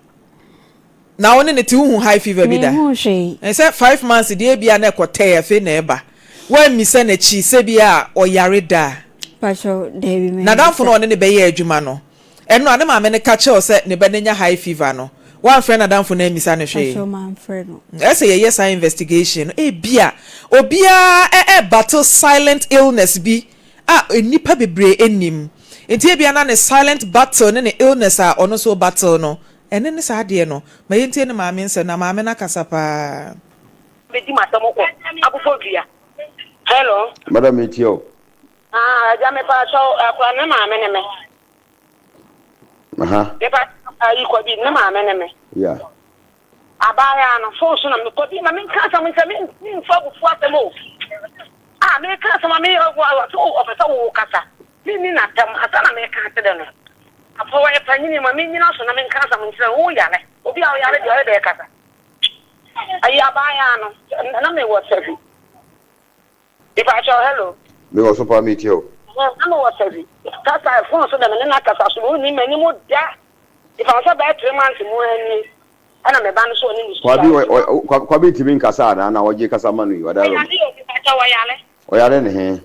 na woni ne ti hu high fever bi da me hu hwe e say 5 months dey bia na ekote efe na eba wa mi se na chi se bia o yare da pachon dey me na danfo no ne be ye adwuma no eno ane ma me ne ka che o se ne be nya high fever no one friend na danfo na mi sa ne hwe pachon man friend no ese ye yes investigation e bia obia battle silent illness bi enipa bebre enim enti bia na ne silent battle ne illness a ono so battle no ene ne sa de no ma yentie ne maame nse na maame na kasapa bedi matamo ko abufo dua hello madam etio jame pa so akwa ne maame ne me de pa ayi ko bi ne maame ne me yeah abaya no fo so na me ko bi na me ka sa me se me fo bu fo atemo me ka sa me o pesa wo kasa ni na tam asa na me ka te de no afọ wa panyini ma me nyina so na me ka sa me se wo yale obi a wo yale de kasa ayi abaya no na me wo sevi if I tell hello me also pa me etio na me wo sevi kasa phone so da me na kasa so ni me ni mo da if I say by 3 months mo ani ana me ba no so ni ni kwa bi timi nkasa na woje kasa manu yi wada ro oyale ne he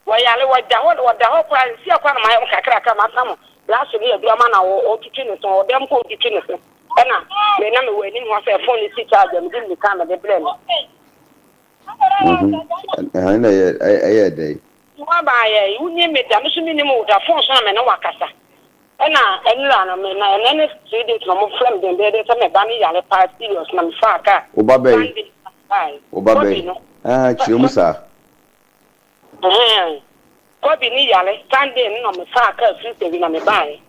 wayale wada ho kwa si akwa na ma kakra ka ma samu last year bi ama na o tutu ne so dem ko tutu ne so na me na me wani ho fa phone ni charge me di ka na de blame na ye dey wa ba ye unye me da me so mi ni mo da phone so na me na wakasa na enura na me na ne 3 days no mo flame dem be de so me ba ni yale pa serious na me fa ka oba be chiumusa Kobi ni yale Sunday no me fa ka Tuesday na me bae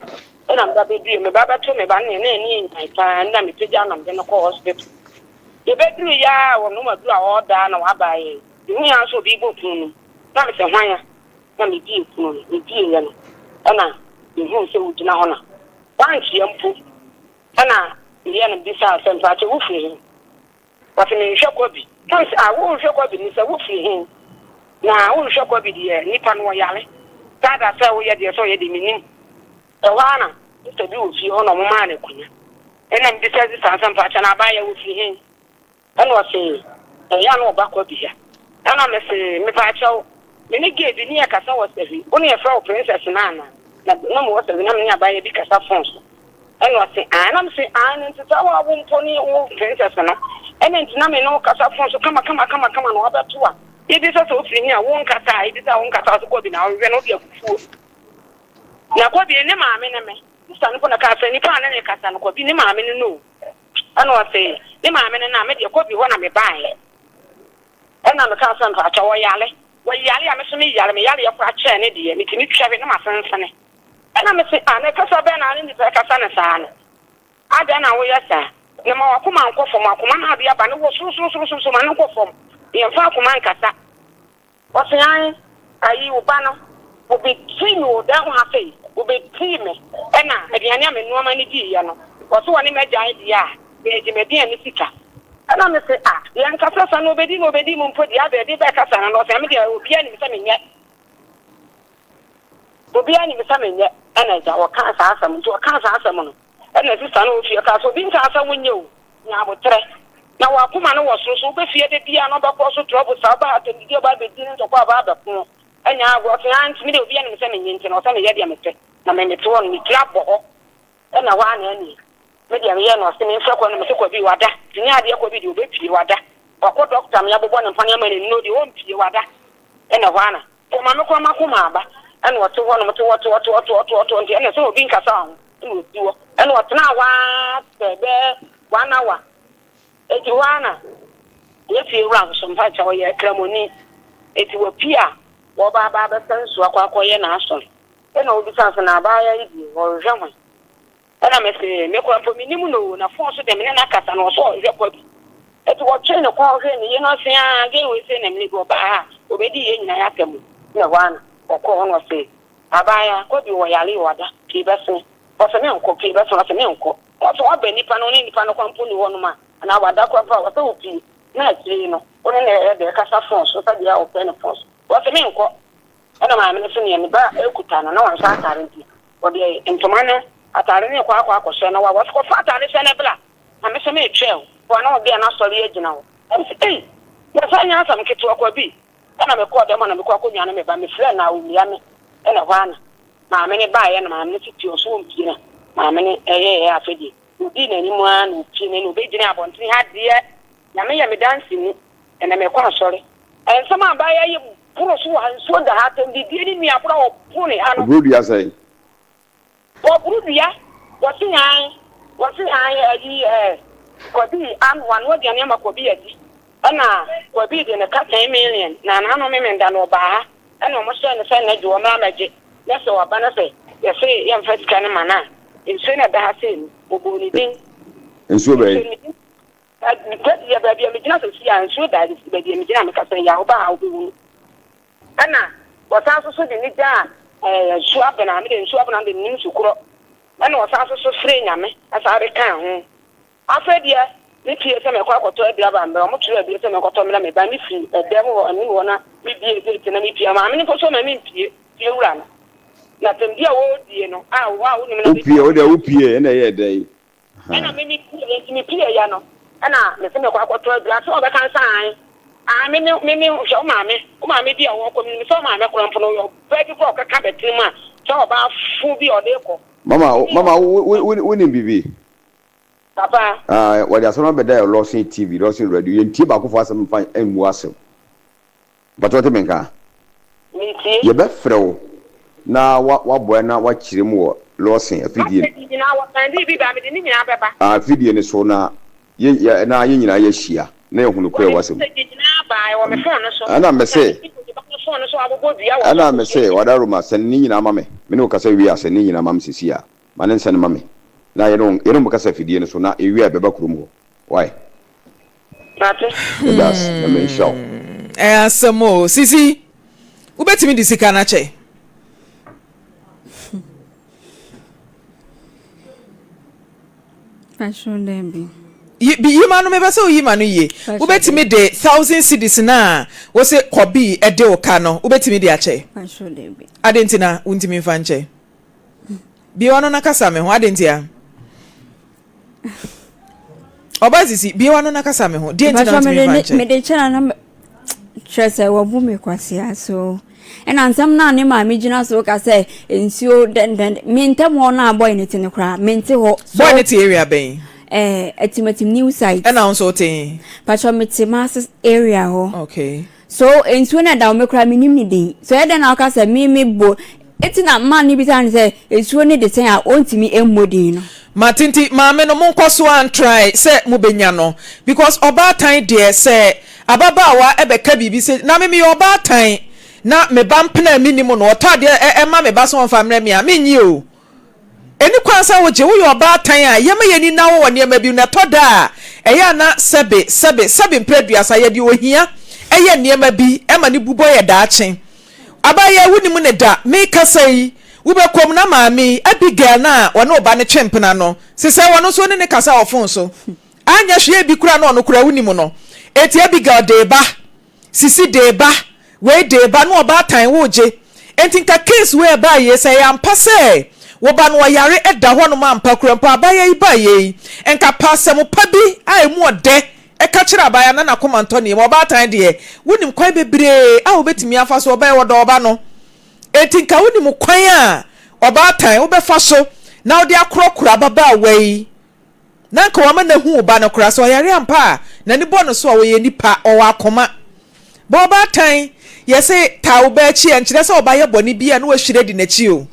na me ba be me ba to me ba ne ni nta na me peja na me no ko hospital e be duru ya wo no ma duru a order na wa bae ni ya so bi bo tunu na me se hwan na me di ekunu me di ya no na me hu se wo gina ho na wan chi ampu na ye na bi sa sempa che wo fi what me hwe Kobi kan a wo hwe Kobi ni se wo fi hin na wo hwe Kobi de nipa no yale tada se wo ye de so ye de minim e wana to bi wo fi ho no mo ma na kunya ena mbi se sa sempa che na ba ye wo fi hin and was saying, a young back of here. And I'm saying, me pacho, many gave the near Casa was only a frau princess Nana, that no more was the number by a big Casa and was saying, I'm saying, I'm into our own pony old princess, and then Nami no Casa Fonso, come on, other two. It is also thing, I won't Casa, it is our own Casa go in our Renault of food. Now, what be a name, I'm stand upon a casa, any pan and a casa, and what be name, I'm in no. I know I say, the mamma and I made your copy one of me buy. And I'm a casa and Pacha Yale. Well, Yale, I'm a semi Yale of Pacha and Eddie, and it's me shaving my son's son. And I'm a say, I'm a casa banner in the Casana San. I don't know where, sir. No more come on, for my command, I'll be up and was so man go from the far command casa. What's the eye? Are you banner? Will be team you down her face, will be team me. And now, at the end of no money, you know. What's one image idea? The media and the sicker. And I'm say, the Ancasas and nobody won't put the other day back as an family will be any something yet. Will be any something yet, and as our cancer ask them to a cancer ask them. And as this son of your castle being castle when you now would try. Now, our command was so fear the piano, but also trouble Sabbath and the about the dinner to Baba. And now what the aunt middle be any something in or something yet. I mean, it's one me clap and a one any. Media no se me fa kwa no se kwa bi wada tinya ade kwa bi di obepi wada okọ doctor me abobọ ne panya mane no di wonpie wada e na hwana o ma me kwa makoma aba e na woto ho no moto woto ndi e na so obi nkasa ho no diwo e na woto na wa bebe wana wa e ti wana ye fi ran so mfa cha wo ye kramoni e ti wo pia wo ba ba ba sansu akwa ye na aso e na obi sanso na ba ya idi wo hwehwe. And I'm saying, make one for minimum, no, force them in a cast and also record. It was train of call, you know, say, again, we say, and go by, obey in Ayakem. No one, or call or say, Abaya, could you Yali water, keep us, or some uncle, keep us, or some uncle. Also, I've been nipping on any panel company one man, and our dark was so key. Nice, you know, only the Casa France, so that they are open force. What's a uncle? And I'm listening in the bar, Ekutan, no one's guarantee. Or the Intomana. Atare kwa kwashe na wa wako fa atare se na bla na me se me twel wa na obi na sori agina wo eh ya fa nya asam ketu akwa bi na me ko de ma na me ko akonwa na me ba me fre na wo ya me e na hwana ma me ne ba ye na ma me titi o so mpi na ma me ne afedi udi na ni mu an upi ne no be gina abontin ha de na me ya me dance ni e na me ko asori en sama ba ya ye puro so wa so da ha tan di ni mi apura o puni ha no Good ya say. Brudia, what's in Kobi and one word your name of Kobi, and Kobi in a cut million, Nan women than Oba, and almost send a do a magic. That's all Abana say. You say, young first can of mana. In Sena Bahasin, Ubuni Ding, And so very. Your baby, I'm just see and sure that it's baby, I'm just saying, Yaoba. Anna, what's also so the Nida. Swap and I didn't swap on the news to grow. And was also so strange, as I reckon. I said, yes, this year, some of the other, and I'm not sure if you got to by me free, a devil and you wanna be a good enemy. I'm in for so many you run. Nothing dear old, you know. Ah, wow, Upia, and a day. And I mean, me, Piano. And I listen to what to a glass of a can sign. I mean, show Mammy, dear, walk with me, so my macron, very broke a cabin, so about Fubi or Deco. Mama, wouldn't be. Papa, What there's no better Lawson TV, Lawson radio, and Tibaco for some fine and wassail. But what a menka? me see. You bet fro. Now, what boy now watch him more Lawson, a video. A video is so now. Yeah, now you know, yes, she. No, who was him. And I may say, what I rumor send Nina Mammy. Minoka say we are sending in a mammy here. Man and send mammy. Now you don't because if you didn't so now you have a back room. Why? That's the main show. Some more, Sisi. Who bet me this canache? Fashion them You man me so you man ye. Who bet me the 1,000 cities na was it Kobi a de okano. Who bet me the ache? Fashion them be. Adentina untimi fanche. Bi ono na kasa me ho adentia. Obasisi biwa no nakasa me ho. Die ntina me de chana na trese wo bu me kwase so. And ansam na ne ma me gina so ka say ensio den me ntem ho na boy ne tin kra me nte ho. Boy ne area ben. Etimatim new site. And now so thing. Pacho me mass area ho. Okay. So ensio na da me kra me nim ni din. So e den na ka say me bo etina man ni bi tan say ensio ne de ten a ontimi emmodin no. Matinti maame no monkoso an try say mo benya no because oba tan de say ababawa ebeka bibi say na me oba tan na me bampena minimum no otade e ma me ba so famre me a menyi o eni kwansa wo je wo yo oba tan a yema yeni na wo ne ma bi na toda e ya na sebe mpreduasa ye de ohia e ye ne ma bi e ma ne bubo ye daachen abaye wunimu ne da me kasai ube kom na maami Abigail na wona oba ne twempena no sese wono so ne kasa ofon so anya hwe bi kura no kura wunimu no eti Abigail deba sisi deba we deba no oba tan woje enti nka case we ba ye se ya mpase wo ba no yare eda ho no ma mpa kura mpa ba ye ba ye enka pasem pa bi ai mu ode e ka kira abaya na nakoma ntoni mo oba tan de wunim kwai bebre a obetimi afa so oba ye wodo oba no etinka woni mu kwan a oba tan wo befa so na odi akrokura baba awai na nka wa na hu oba no kura so yare ampa na ni bono so wo ye nipa o wa akoma ba oba tan ye se ta wo ba chi enkyere se oba ye boni bia na wo hwire di na chi o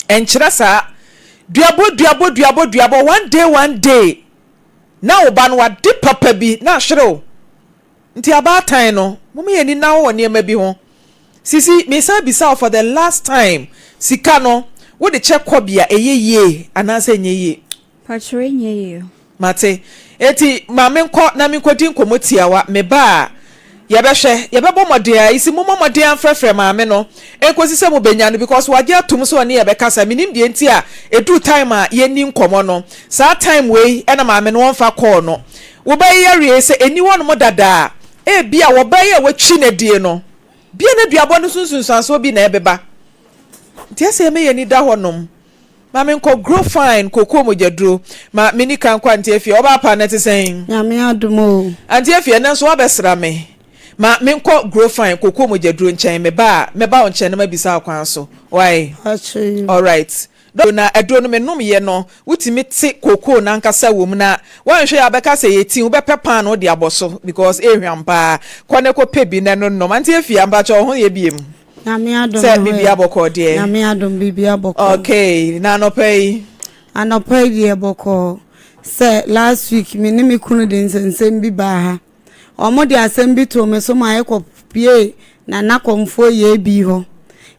enkyere sa duabo one day na oba no wa di papa bi na hwire o nti aba tan no mo ye ni na wo ne ma bi ho sisi me say bisa for the last time sika no wo de check kobia eyeye anase nyeye pachre nyeye mate eti maame nko na me kwadi nkomotiawa me ba ye bebo modea isi mo modea frefre maame no enkosi se mo benya no because wage atum so ne ye be kasa minim de enti a edu time a ye ni nkomo no sa time we na maame no wonfa call no wo ba ye re se eni won mo dada e bia wo ba ye wachi na die no bia na duabo no sunsunsanso bi na ebeba ntiase me ye ni da honom maame nko grow fine kokko mojaduro ma mini kan kwa ntiafie oba pa na tesen nyame adumo antiafie na so obesra me ma menko grow fine kokko mojaduro nchen me ba on nchen na mabisa akwan so why all right na aduro no menom ye no wutimi te kokko na nkasa wom na wanhwe abeka se yeti wo bepepa no de aboso because ehwampa kwane ko pebi na no no antiafie amba cho ho ye biem nyame adom se bibia boko de nyame adom bibia boko okay na no pay de boko se last week me ne me kunu de nsensem bi ba ha omo de asem bi to me so ma ekọ pie na nakomfo ye bi ho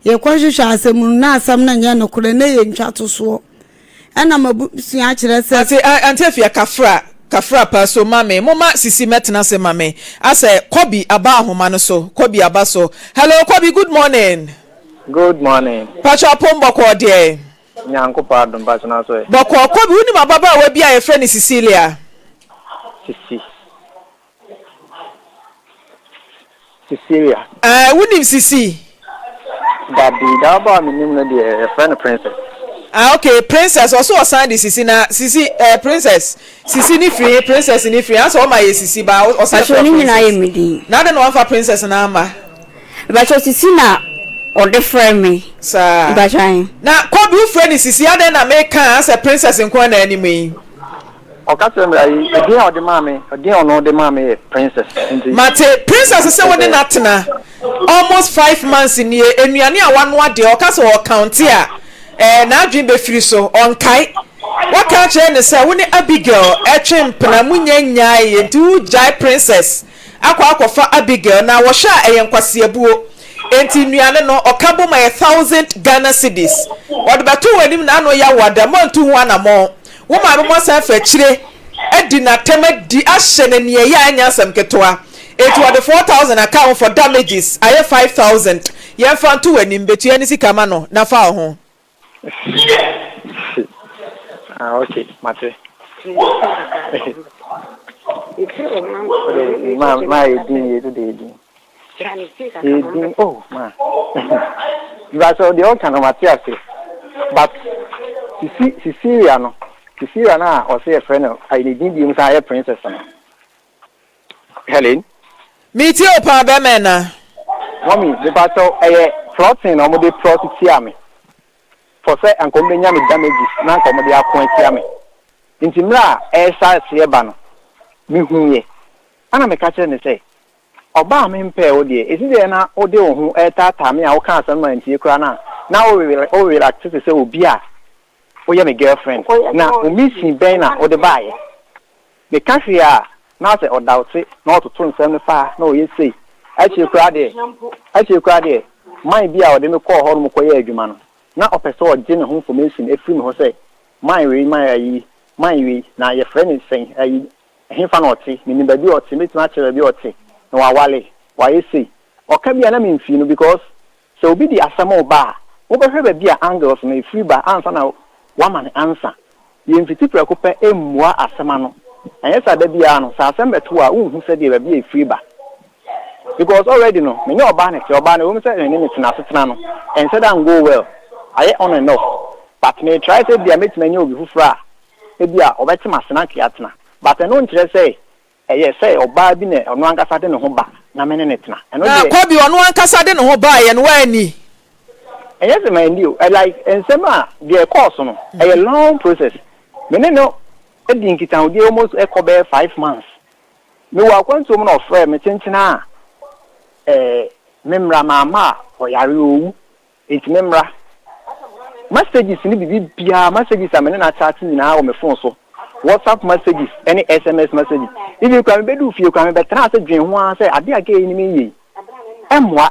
ye kwahwehwe asem na asam na nya no kure na ye ntwato so ena mabusua kire se antiafie kafra pa so mame mama sisi metna se mame ase kobi aba ahoma no so kobi aba so hello kobi good morning pacha pombo ko de nyanko pardon pacha na so boko kobi uni mababa we bia ye friend Cecilia uni Sisi da ba mi nim na de friend princess okay princess also assign the Sisi na Sisi princess Sisi ni free princess ni free answer my Sisi ba o say ni na ye medi na de no one for princess na ama ba cho Sisi na o de friend me sa ba chan na ko bi friend Sisi ade na make as a princess nko na anime o ka se me ai de o de mame de ono de mame princess mate princess say won na tena almost 5 months in here enuane a wano ade o ka se o count a na adwin be firi so on kai what can change say woni Abigail etwempena munyanya ye ntu jai princess akwa Abigail na wo sha eyenkwase abuo enti nuane no okabo ma 1000 Ghana cedis what ba to wanim na no ya wada montu ho anamo wo ma be mo san fa kire edi na temadi ahye na ne ya anya asam ketoa enti what 4000 account for damages aye 5000 ye fa to wanim betu ani sikama no na fa ho okay mate ma edin today edin oh ma you are so the all kind of material but Sisi no Sisi ana o say friend I need you say princess na. Helen. Meet you pa be me na. Mommy, the battle floating or the process me. For say and come nya me damages na come dey appoint me. Nti mra esa se ba no. Me huye. Ana me ka kire ne say oba me mpe o de esi de na o de ohun tata me a wo kan asem man tie kura na o we like to say obi a o ye me girlfriend na o missing ben na o de bae me ka hwe a na say o doubt na o to nsem ne fa na o ye say achi kura de man bi a o de me call ho no ko ye adwuma no na o pese o je ne ho information efiri me ho say man we na your friend is saying himfa na oti me ni ba bi oti me tuna chere bi oti no wale why say oka bia na me mfi no because so obi di asama oba wo be hwe ba bia angles na free ba answer na woman answer ye mfiti preko pe emua asama no anya sa da bia no sa asem beto a unhu se de ba bia free ba because already no me oba na wo me say ni me tena setena no and said and go well I on and off but me try to bia meet me obi fufra e bia obetima sena kiatena but I no interest say yes say oba bi ne ono ankasa de ne ho ba na me ne netena eno de ko bi ono ankasa de ne ho ba ye no wa ani yes my ndio like ensema the course no a long process me ne no e di nkita odi almost e ko be 5 months me wa kwanto mo no frɛ me tentina memra mama o yare owu enti memra messages ni bibia messages amene na chat ni na o me phone so WhatsApp messages, any SMS messages. If you can do few can be transfer dream one say ade ake ni me yi. Emwa.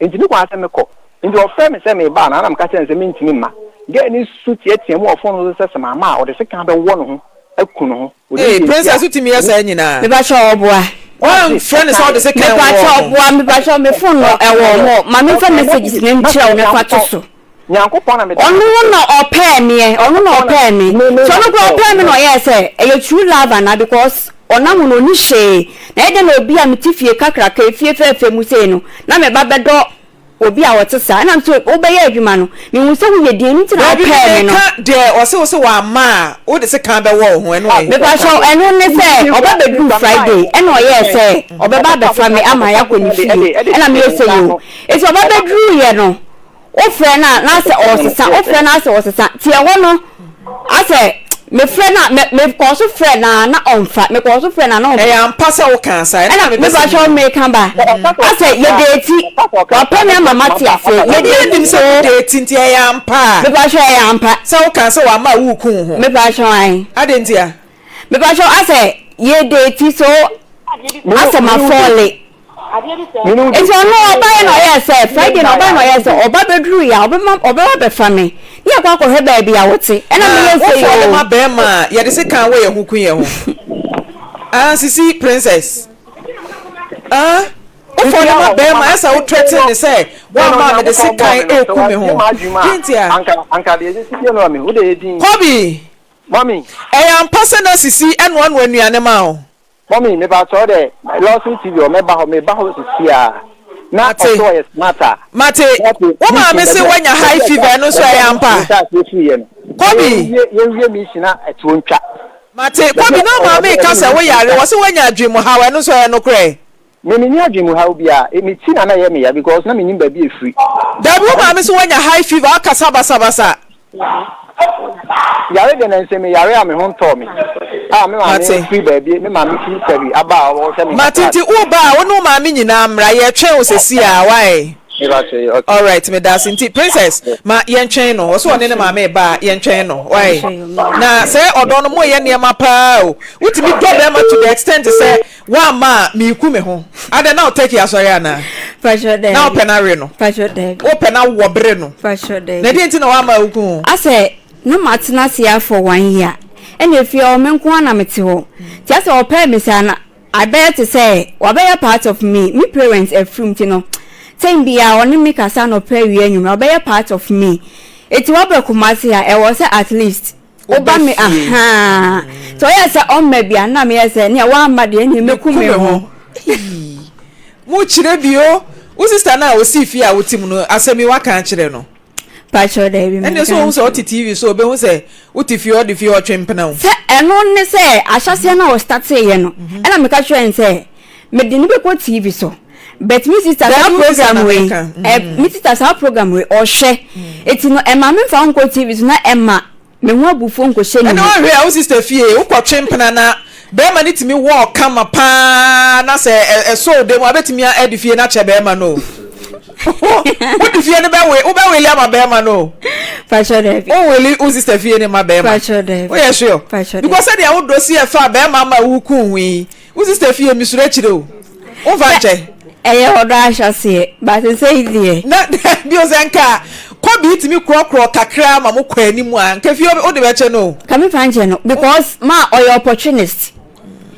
Enti ni kwa say me ko. Enti o frame say me ba na am ka say me ntimi ma. Get ni suit etie mo phone so say mama o de se kan be wo no ho akunu ho. Eh princess utimi asa nyina. Me ba sha oboa. One friend is all the second. Me ba sha oboa, me ba sha me phone no e wo mo. Ma me fa messages ni nchira o me fa to so. Nyankopon na me onu na ope me so no go ope me no yes e true love na because onam no ni hye na e de na obi a metifie kakra ka efie fefe mu sei no na me ba bedo obi a wotesa na nso obeye adwuma no me hu se hu ye din nti na ope me no de o se wa ma o de se kan be wo ho eno me ba so eno ne se oba be do Friday eno yes oba ba be fra me ama ya koni fie na me say you it's oba be do ye no o friend na say osesa tie ho no ase me friend na me ko so friend na onfa me ko so friend na no e am pass o kan sai na me ba show me kan ba ase ye date papa me mama tie afi ye dey dim say date nti e am pa me ba show e am pa say o kan say wa ma wu kun ho me ba show ai adentia me ba show ase ye date so ase ma fall it's on no buy no yes Friday no buy no yes oba bedru ya oba be fami ya kwa ko he ba bia wote e na me yes yo ma be ma ye de se kan we ye hu kun ye ho sisi princess o for ma be ma esa o threaten me say wa ma me de se kan e ku me ho dintia anka de sisi no me wo de din Kobi mommy e am personal sisi eno anu anuane ma o mommy me ba so de Lawson TV o me ba ho sisi a na so yes matter mate wo ma me se wanya high fever no so ya mpa Kobi ye mi sina etuontwa mate Kobi na ma me ka se wo yare wo se wanya adwemu hawe no so ya no kre me ni adwemu hawo bia me ti na ye me ya because na me nim ba bi efiri da bi wo ma me se wanya high fever aka sabasa yare de na nse me yare a me ho nto me me ma me free baby me ma me free service aba wo se me matiti wo ba wo no ma me nyina mra ye twen wo sesi a why all right me da sinti princess ma ye ntwen no wo so ne ma me ba ye ntwen no why na say odo no mo ye ne ma pa o utimi do be ma to the extent say wa ma me ku me ho ade na o take ya sorry ana pressure there na o penare no pressure there o pena wo bre no pressure there na di nti na wa ma ku ase no matena sia for 1 year and if you men ko na mete ho just o pay me sana I better say wa be part of me parents are from no time bia oni me kasa no pay wi anwuma be part of me eti wa be kumase a e was at least oba me so yes on me bia na me yes ne wa ma de ni me kume ho mu chire bio wo sister na wo si fi a wo tim no asemi wa kan chire no Pacho David. And so on TV so be who say what if you or the few chimpana. Say and only say I shall say no start saying no. And I'm catch and say me didn't be TV so. But me sister our program way. Me sister our program way or share. It's no e Maame found ko TV so na Emma. Me ho abufo nko she ni. And no we our sister fie wo kwa chimpana na be ma ni timi walk kama pa na say so dem abetimi a edifie na che be ma no. What if you never way? Oba William Abema no. Pacho David. Oh, will you sister fie ne ma be ma? Pacho David. Oh yeah sure. Because say dey would see fa be ma ma wu kun wi. Wo sister fie mi sure chire o. O va che. Oda asha say, but say there. Na bi o zenka. Ko bi timi kro kakra ma mo kwa animu a. Nka fie o de be che no. Come fanche no because ma or your opportunist.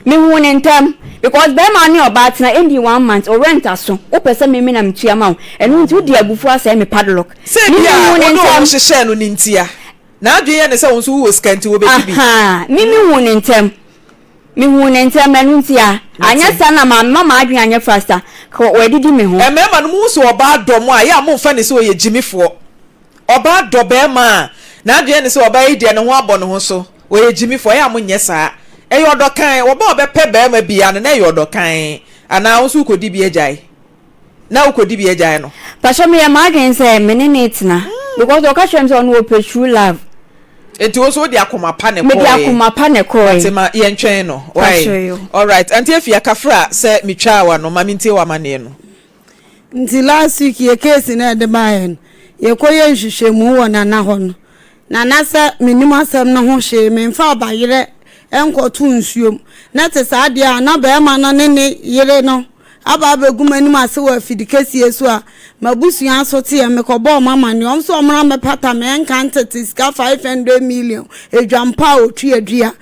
Me won in time because be ma ni oba na endi 1 month or rent aso. O pese me na mtua ma. Enu nti odi abufu asa me padlock. Say bia o no hye no nintia. Na adwen ne se won so wo skanti wo be bi. Aha, me won in time. Me won in time enu ntia. Anya sana mama adwen anya faster. Ko we didi me ho. E me ma no mu so oba dom a ya mo fa ne se o ye jimifo. Oba do be ma na adwen ne se oba yi de ne ho abɔ ne ho so. O ye jimifo ya mo nye saa. Eyo kan wo ba obepe be ma bia na eyo kan ana wo su kodi bi agyae na wo kodi bi agyae no pasha me ma gen say me ne netina because o ka twem say on true love enti wo so di akoma pa ne ko me di akoma pa ne ko tema ye ntwen no why all right anti afia kafra say mitwa wa no ma mintie wa mane no nti last week ye case na de baen ye koye nhwehwemu wo na ho no na sa minimum asem no ho hye me mfa obayere enkotu nsuom na te saade a na be ma no ne yire no aba begum anim ase wa fidikesi esu a mabusuan asote ya mekobo mama ni omso omra me pata me enkante tiska 500 million edwampa otu adua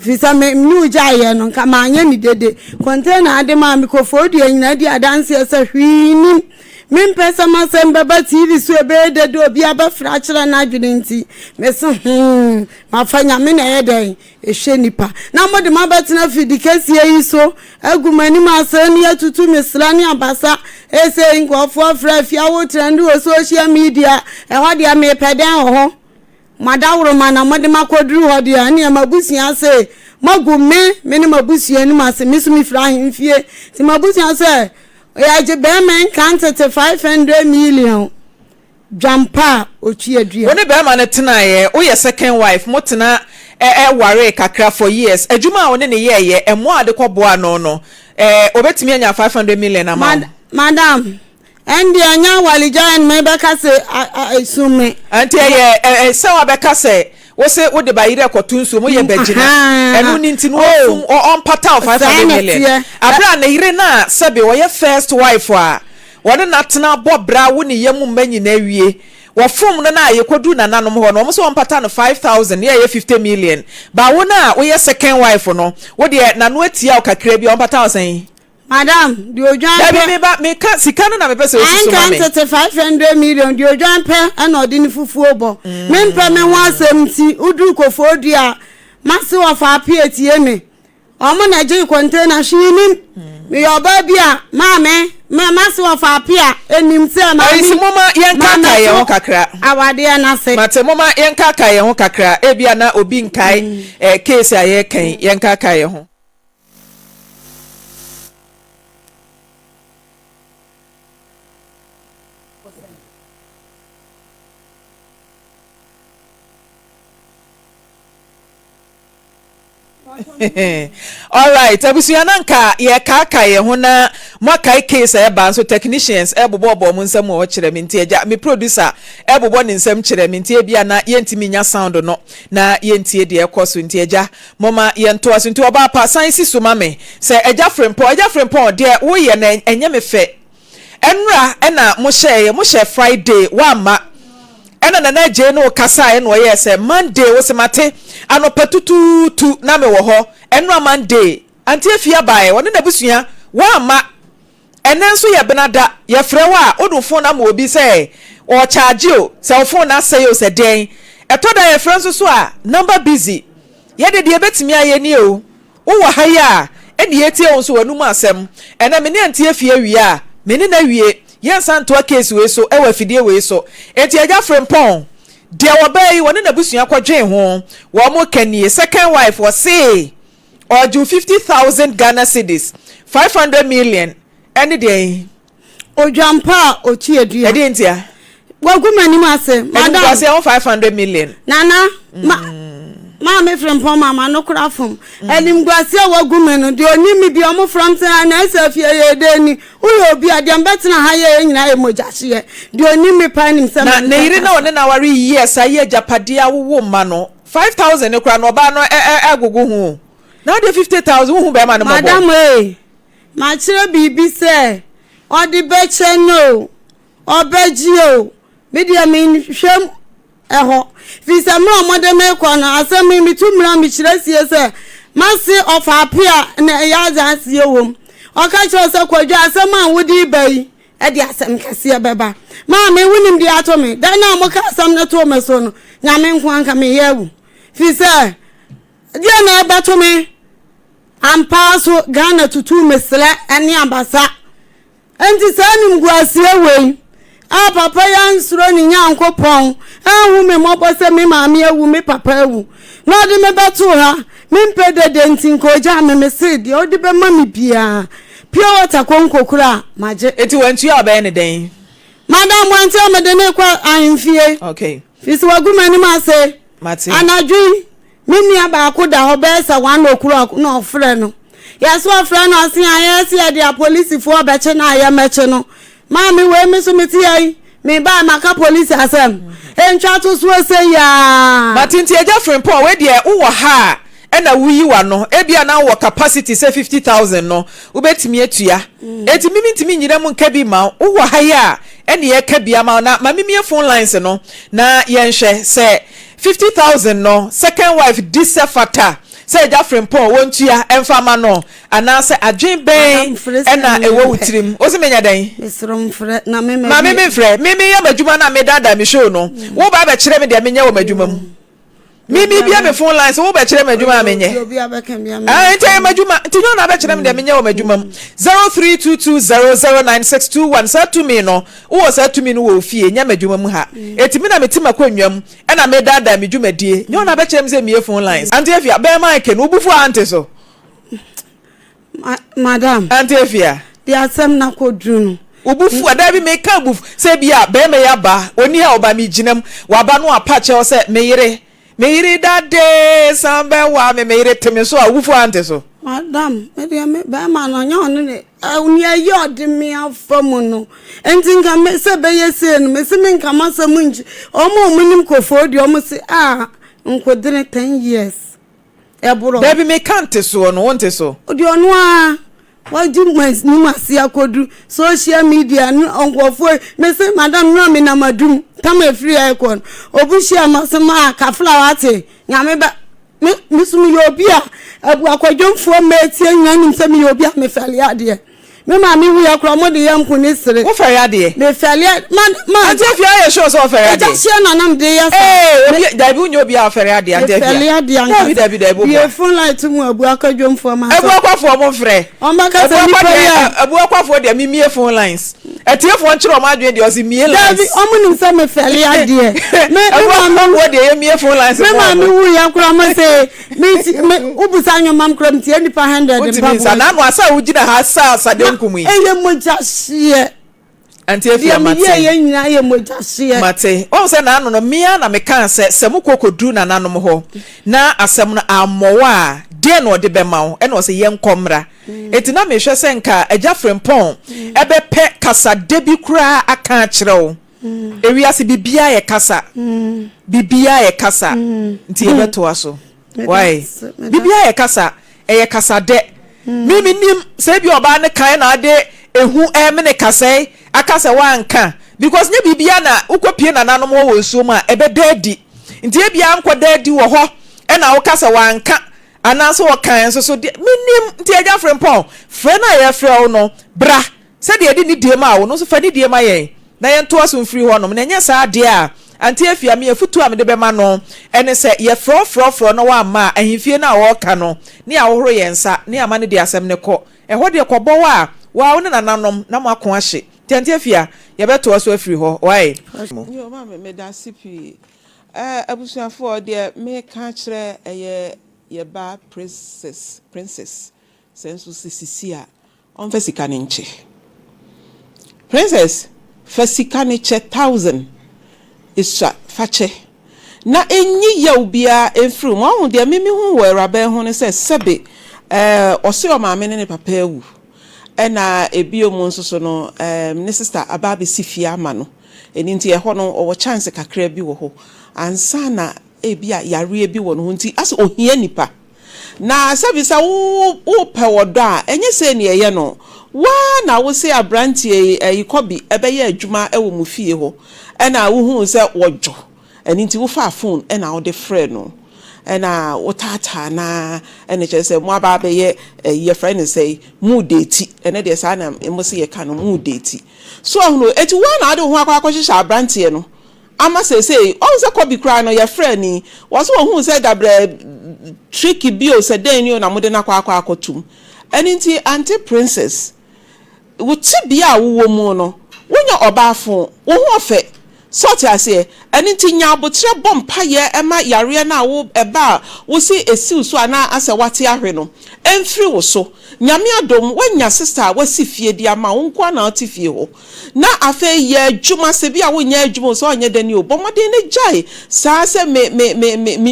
fisa me nu jaye no nka ma anya ni dede container ade ma mikofodi anyina di adanse ese hwini min pesa ma sembe ba TV so ebe de do bia ba frachira na adwene nti me so ma fanya me na yeden ehwe nipa na mo de ma betina fidikesi yi so agumani ma se ni atutu mesra ni abasa ese nkofo fra fia wo trend wo social media e ho de me peden ho madawro ma na mo de makoduru ho de ani mabusia se magume me ni mabusia ni ma se misumi fra himfie ti mabusia se ya je be men kante 500 million jampa ochi adua woni be ma ne tena ye wo ye second wife mo tena ware kakra for years adwuma woni ne ye emo ade koboa no obetimi anya 500 million amount madam endi anya walijan me be ka se isume anti ye se wa be ka se wo se wo de bayire kotunsu mo ye begina enu ni ntinu on pata of 500 million abra na yire na sebe wo ye first wife a wode natena bobra wo ne yemu manyi na wie wo fom no na ye kodu na nanom ho no mo so on pata no 5000 ye 50 million ba wo na wo ye second wife no wo de na no atia o kakra bi on pata osan madam di ojan me ka sikano na me pese o susu ma me 500 million di ojan pe na odini fufuo bo me mpa me ho asem ti udu kofodi a mase wa fa pietie me omo na je container shini me yoba bia maame mase wa fa pia enim se ma isi mama yenkaka ye ho kakra awade na se mate mama yenkaka ye ho kakra e bia na obi nkai case aye kan yenkaka ye ho all right abusuana nka ye kaka ye ho na makai case e ba so technicians e bobo mo nsam o kire me ntia me producer e bobo ne nsam kire me ntia bia na ye ntimi nya sound no na ye ntie de ekoso ntia mama ye nto aso nti oba pa science so mame se eja frempon de wo ye na enye me fe enra na mo share Friday wa ma ena na je no kasa no ye se Monday wo se mate anopetutu na me wo ho enra Monday anti afia bae wona na busua wa ma enen so ye benada ye frɛ wa odufo na ma obi se o charge o se phone na say o se den eto da ye frɛ so a number busy ye de betimi aye ni o wo ha ya eni etie on so wanum asɛm ena me ne anti afia wi a me ne na wie Yes, and to a case we so, ever fidie we so. Eti Eja Frimpong, dear Wabay, one in the Busia Quadrain home, one more Kenny, second wife was say, or do 50,000 Ghana cedis, 500 million, any day. O Jampa, O Chia, dear. I didn't hear. Well, good many master, Madam, I say 500 million. Nana, Maame Frimpomaa ma no kura fom enim gwase wa gumen de oni mi bi omo from say na asafie ye de ni uyo obi ade mbetena ha ye nyina ye mogahye de oni mi pa nim se na yire na one na wari yes aye japade awo ma no 5,000 kura no ba no agogo hu na de 50,000 hu be ma no mo madam ma kire bibi se odi beche no obeji o media mi hwem eho visa mo amode me kwa na asemi mi tumra mi kiresie se masi of apia na ya asie wom oka cho se kwadwa asem an wodi bai e di asem kase beba ma me wunim di ato me dan na mo ka asem na to me so no nyame nko anka me yewu visa dia na eba to me ampa so Ghana tutu mesle ene abasa enti sanim guasie wei papa ya nsuro ni nyankopon ahu me mobose me maame awu me papa awu no de me beto ha me mpede de ntinko ja me se de odi be ma me bia pure water konkokura maje eti wantu ya ba ne den madam wantu me de ne kwa ahemfie okay fisi wagumani ma se mate anadwi me nua ba akoda ho be se 1 o'clock no ofre no yeso ofre no asen ayesi ya de police fo be che na ayemeche no Mami we me so meti ai me ba maka police asem entwa to so se ya matinti Eja Frimpong we de wo ha na wuyi wa no ebia na wo capacity say 50,000 no ubetimi atua eti mimi ntimi nyira mu nka bi ma wo ha ya ene ye ka bia ma na mimi phone lines no na ye nhwe say 50,000 no second wife disefata say Eja Frimpong wontua emfama no ana say adwen ben ena ewo wutirim o se menya dan esrom fre na me me fre me ya madwuma na me dada me show no wo ba ba kire me de menya wo madwuma mu mimi bia me phone lines wo ba kire madwuma menye obi abeka bia me ente madwuma tinyo na ba kire me de menya wo madwuma mu 0322009621 sa to me no wo sa to me no wo fie nya madwuma mu ha etimi na metima kwanwam ena me dada me dwumadie nyo na ba kire me se me phone lines ante afia be mike no bufu ante so madam Antefia di asem na kodru ubufu adabi me ka bufu se bia be me ya ba oni ha oba mi ginam wa ba no apache o se meyire dade sambe wa meyire teme so awufu ante so madam me ba ma no nya onu ne uni ayi odi mi afamu no enti nka me se be yese no me se me nka masam nji omo munim kofodi omo se nkodine 10 years eburo Baby me kante so no wonte so odi onu waju mas ni masi akodu social media onkofo me say madam no me na madum tam free icon obushi amasema ka flower ate nyame ba me sumi yobi abu akwadwomfo metie nyanim se me yobi me fali ade me ma me hu yakro mo de yampo ni sere wo fari ade me fali man Antefia ye show so fari ade ja share na nam de ya obi dabi unyo obi afari ade Antefia dabi ye phone light mu abu akwadwomfo ma abu akwafo mo frɛ o ma ka se ni pa ya abu akwafo de mi mie phone lines etiefo nkyere o ma adwen de o si mie lines dabi o mu nim se me fali ade me ma wo de ye mie phone lines me ma me hu yakro ma se me ubusa nyomam kram tie ni pa 100 pa bo na no asa ugina ha sa de nkumui eye mojahye Antefia mate ye nyina ye mojahye mate o se na no mia na me kan se mukokodu na nanom ho na asem no amowa de no de be mawo e no se ye nkomra eti na me hwe se nka Eja Frimpong ebe pe kasa de bi kura aka kirewo ewiase bibia ye kasa nti ebe to aso why bibia ye kasa eye kasa de mimi nim se bi oba ne kan na ade ehu emene kasa akasa wanka because nye bibia na ukopie na nanom wo nsuo ma ebe dadi nti ebia anko dadi wo ho e na wo kasa wanka anaso wo kan so minim nti Eja Frimpong frɛ na ye frɛ wo no bra se de edi ni die ma wo no so fa ni die ma ye na ye nto aso mfiri ho no na nya sa de a Antefia me afutu am de be ma no ene se ye frɔ no wa ma ahimfie na wo ka no ne ahoro ye nsa ne ama ne de asɛm ne kɔ ɛhɔ de kɔbɔ wa wo ne nananom na makɔ ahye Tiantiafia, you better also free ho. Why? Yo, Mamma, me da CP. Abusuafo de me ka kire ye ba princess sense sisia on fasika ne nche princess fasika ne che 1000 isha fache na enyi ya obia efru mo hu de mimi hu wera ba hu ne se sebe ose o maame ne papa ewu na ebio mu nsoso no ne sister ababe sifia ama no eni nti e ho no o chance kakra bi wo ho ansa na ebia yare bi wo no hu nti as ohia nipa na sabisa wo pe wodo a enye se ne ye no wa na wo se abrantie yikobi ebeye adwuma ewo mu fie ho na wo hu se wojo eni nti wo fa phone na wo de frɛ no na wo tata na ene che se mo aba beye ye friend say mu date ene de sa na mo se ye ka no mu date so ahunu eti wa na ade ho akwakwahye abrantie no ama say on se kobi kra no ye friend ni wo so hu se dabre tricky bio se den ni na mo de na akwakotum ene nti anti princess wo ti bia wo mu no wonya obafo wo hu ofe sort ase ene nti nya abotre bompa ye ema yare na wo eba wo si esiu so ana ase wate ahwe no emfiri wo so nyame adom wanya sister wasi fie dia ma wo nkwa na ati fie ho na afa ye adwuma se bia wo nya adwuma so onye dani obomode ne jai sa se me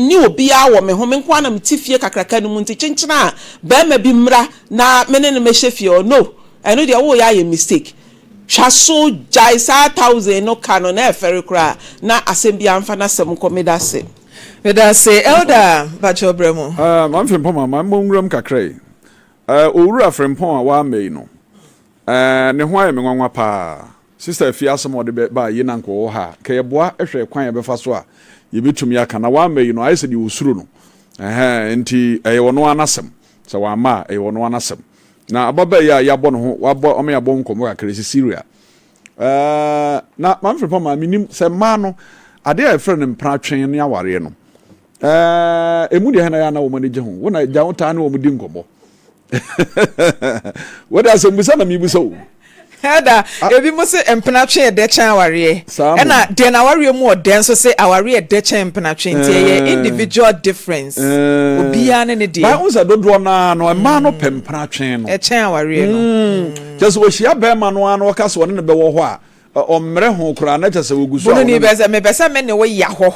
ni obi a wo me ho me nkwa na mti fie kakraka no mu nti chenchena ba ma bi mra na me ne me hye fie no eno dia wo ya ye mistake Chaso jaisa 1000 no canon e feri kra na asembi amfa na sem komeda se. Meda se elder Bacho Bremo. Maame Frimpomaa ma mongram kakrai. Owura Frimpomaa wa mei no. Ne ho aye me nwanwa pa. Sister Fia asem de ba yi na nko ha. Ka ye boa ehwe kwan ye befa so a ye betumi aka na wa mei no aye se de usuru no. Enti eye wono anasem. Se wa ma eye wono anasem. Na ababa ya bo no ho wabo o me ya bo nkomo kakra si Syria na Maame Frimpomaa minim se ma no ade a efre ne mpra twen ne aware no emu de hana ya na wo manage ho wo na ja wota na wo mudi nkomo wo da se musa na mi busa wo Hada ebi mo se empnatwe de chan aware na de na aware mu oden so se aware de chan empnatwe ntie ye individual difference obi an ne de ba unsa dodo na no ma no pempnatwe no e chan aware no just wo hia be ma no an wo ka so ne be wo ho a o mre ho kura na chese wo guso no ni me beza me ne wo ya ho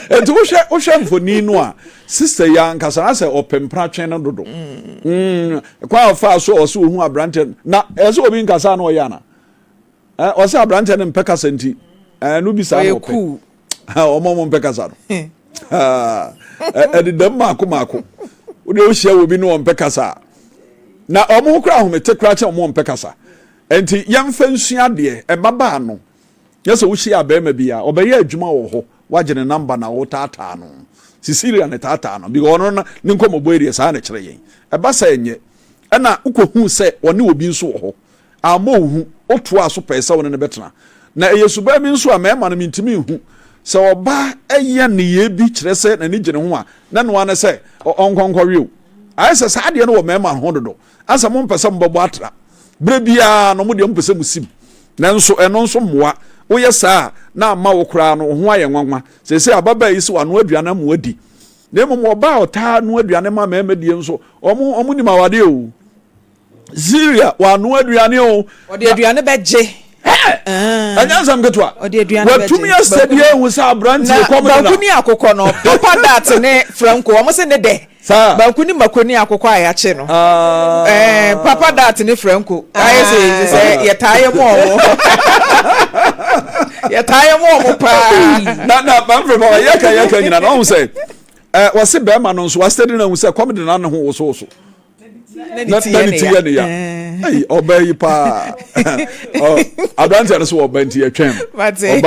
etu wo hwe mfoni no a sister ya nkasa na se opempratwe no dodo kwa fa so o so hu abrante na eso obi nkasa na o ya na o se abrante ne mpeka senti no bi sa no pe o mo mpeka sa no e de mako wo de o hia obi no mpeka sa na o mo kra ho mete kra che o mo mpeka sa enti yamfa nsua de e baba no yesa wo hia ba ma bia obeye adwuma wo ho wagene number na wo tata no Sicilia ne tata no because ono na ne nkomo boerie sa na kire yen e ba sa enye e na ukohu se one obi nso wo ho ama ohu oto aso pesa wona ne betena na eyesuba mi nso a mema no mintimi hu se oba eye ne ye bi kire se na ne gene ho a na no ane se onkonkori o ai se sa de no wo mema ho dodo asa mo mpesa mbabo atra bre bia no mo de mpesa musim nanso eno nso moa woyɛ saa na ama wo kura no ho ayɛ nwanwa sese ababa yi so ano aduane mo adi na mmom oba ota no aduane ma mema die nso omo ni mawade o Syria wa no aduane o ode aduane beje anyansam getwa ode aduane beje watumi asɛdeɛ hu sa brand na bakuni akokɔ no papa dat ne Franco omo se ne de bakuni makoni akokɔ ayache no papa dat ne Franco aye se ye taye mo ya taye mo pa na Maame Frimpomaa yaka nyina na hu se wase be ma no nso wastedi na hu se komedi na ne ho wo so na ni tiye ne ya ei obayi pa abrante na so obanti atwem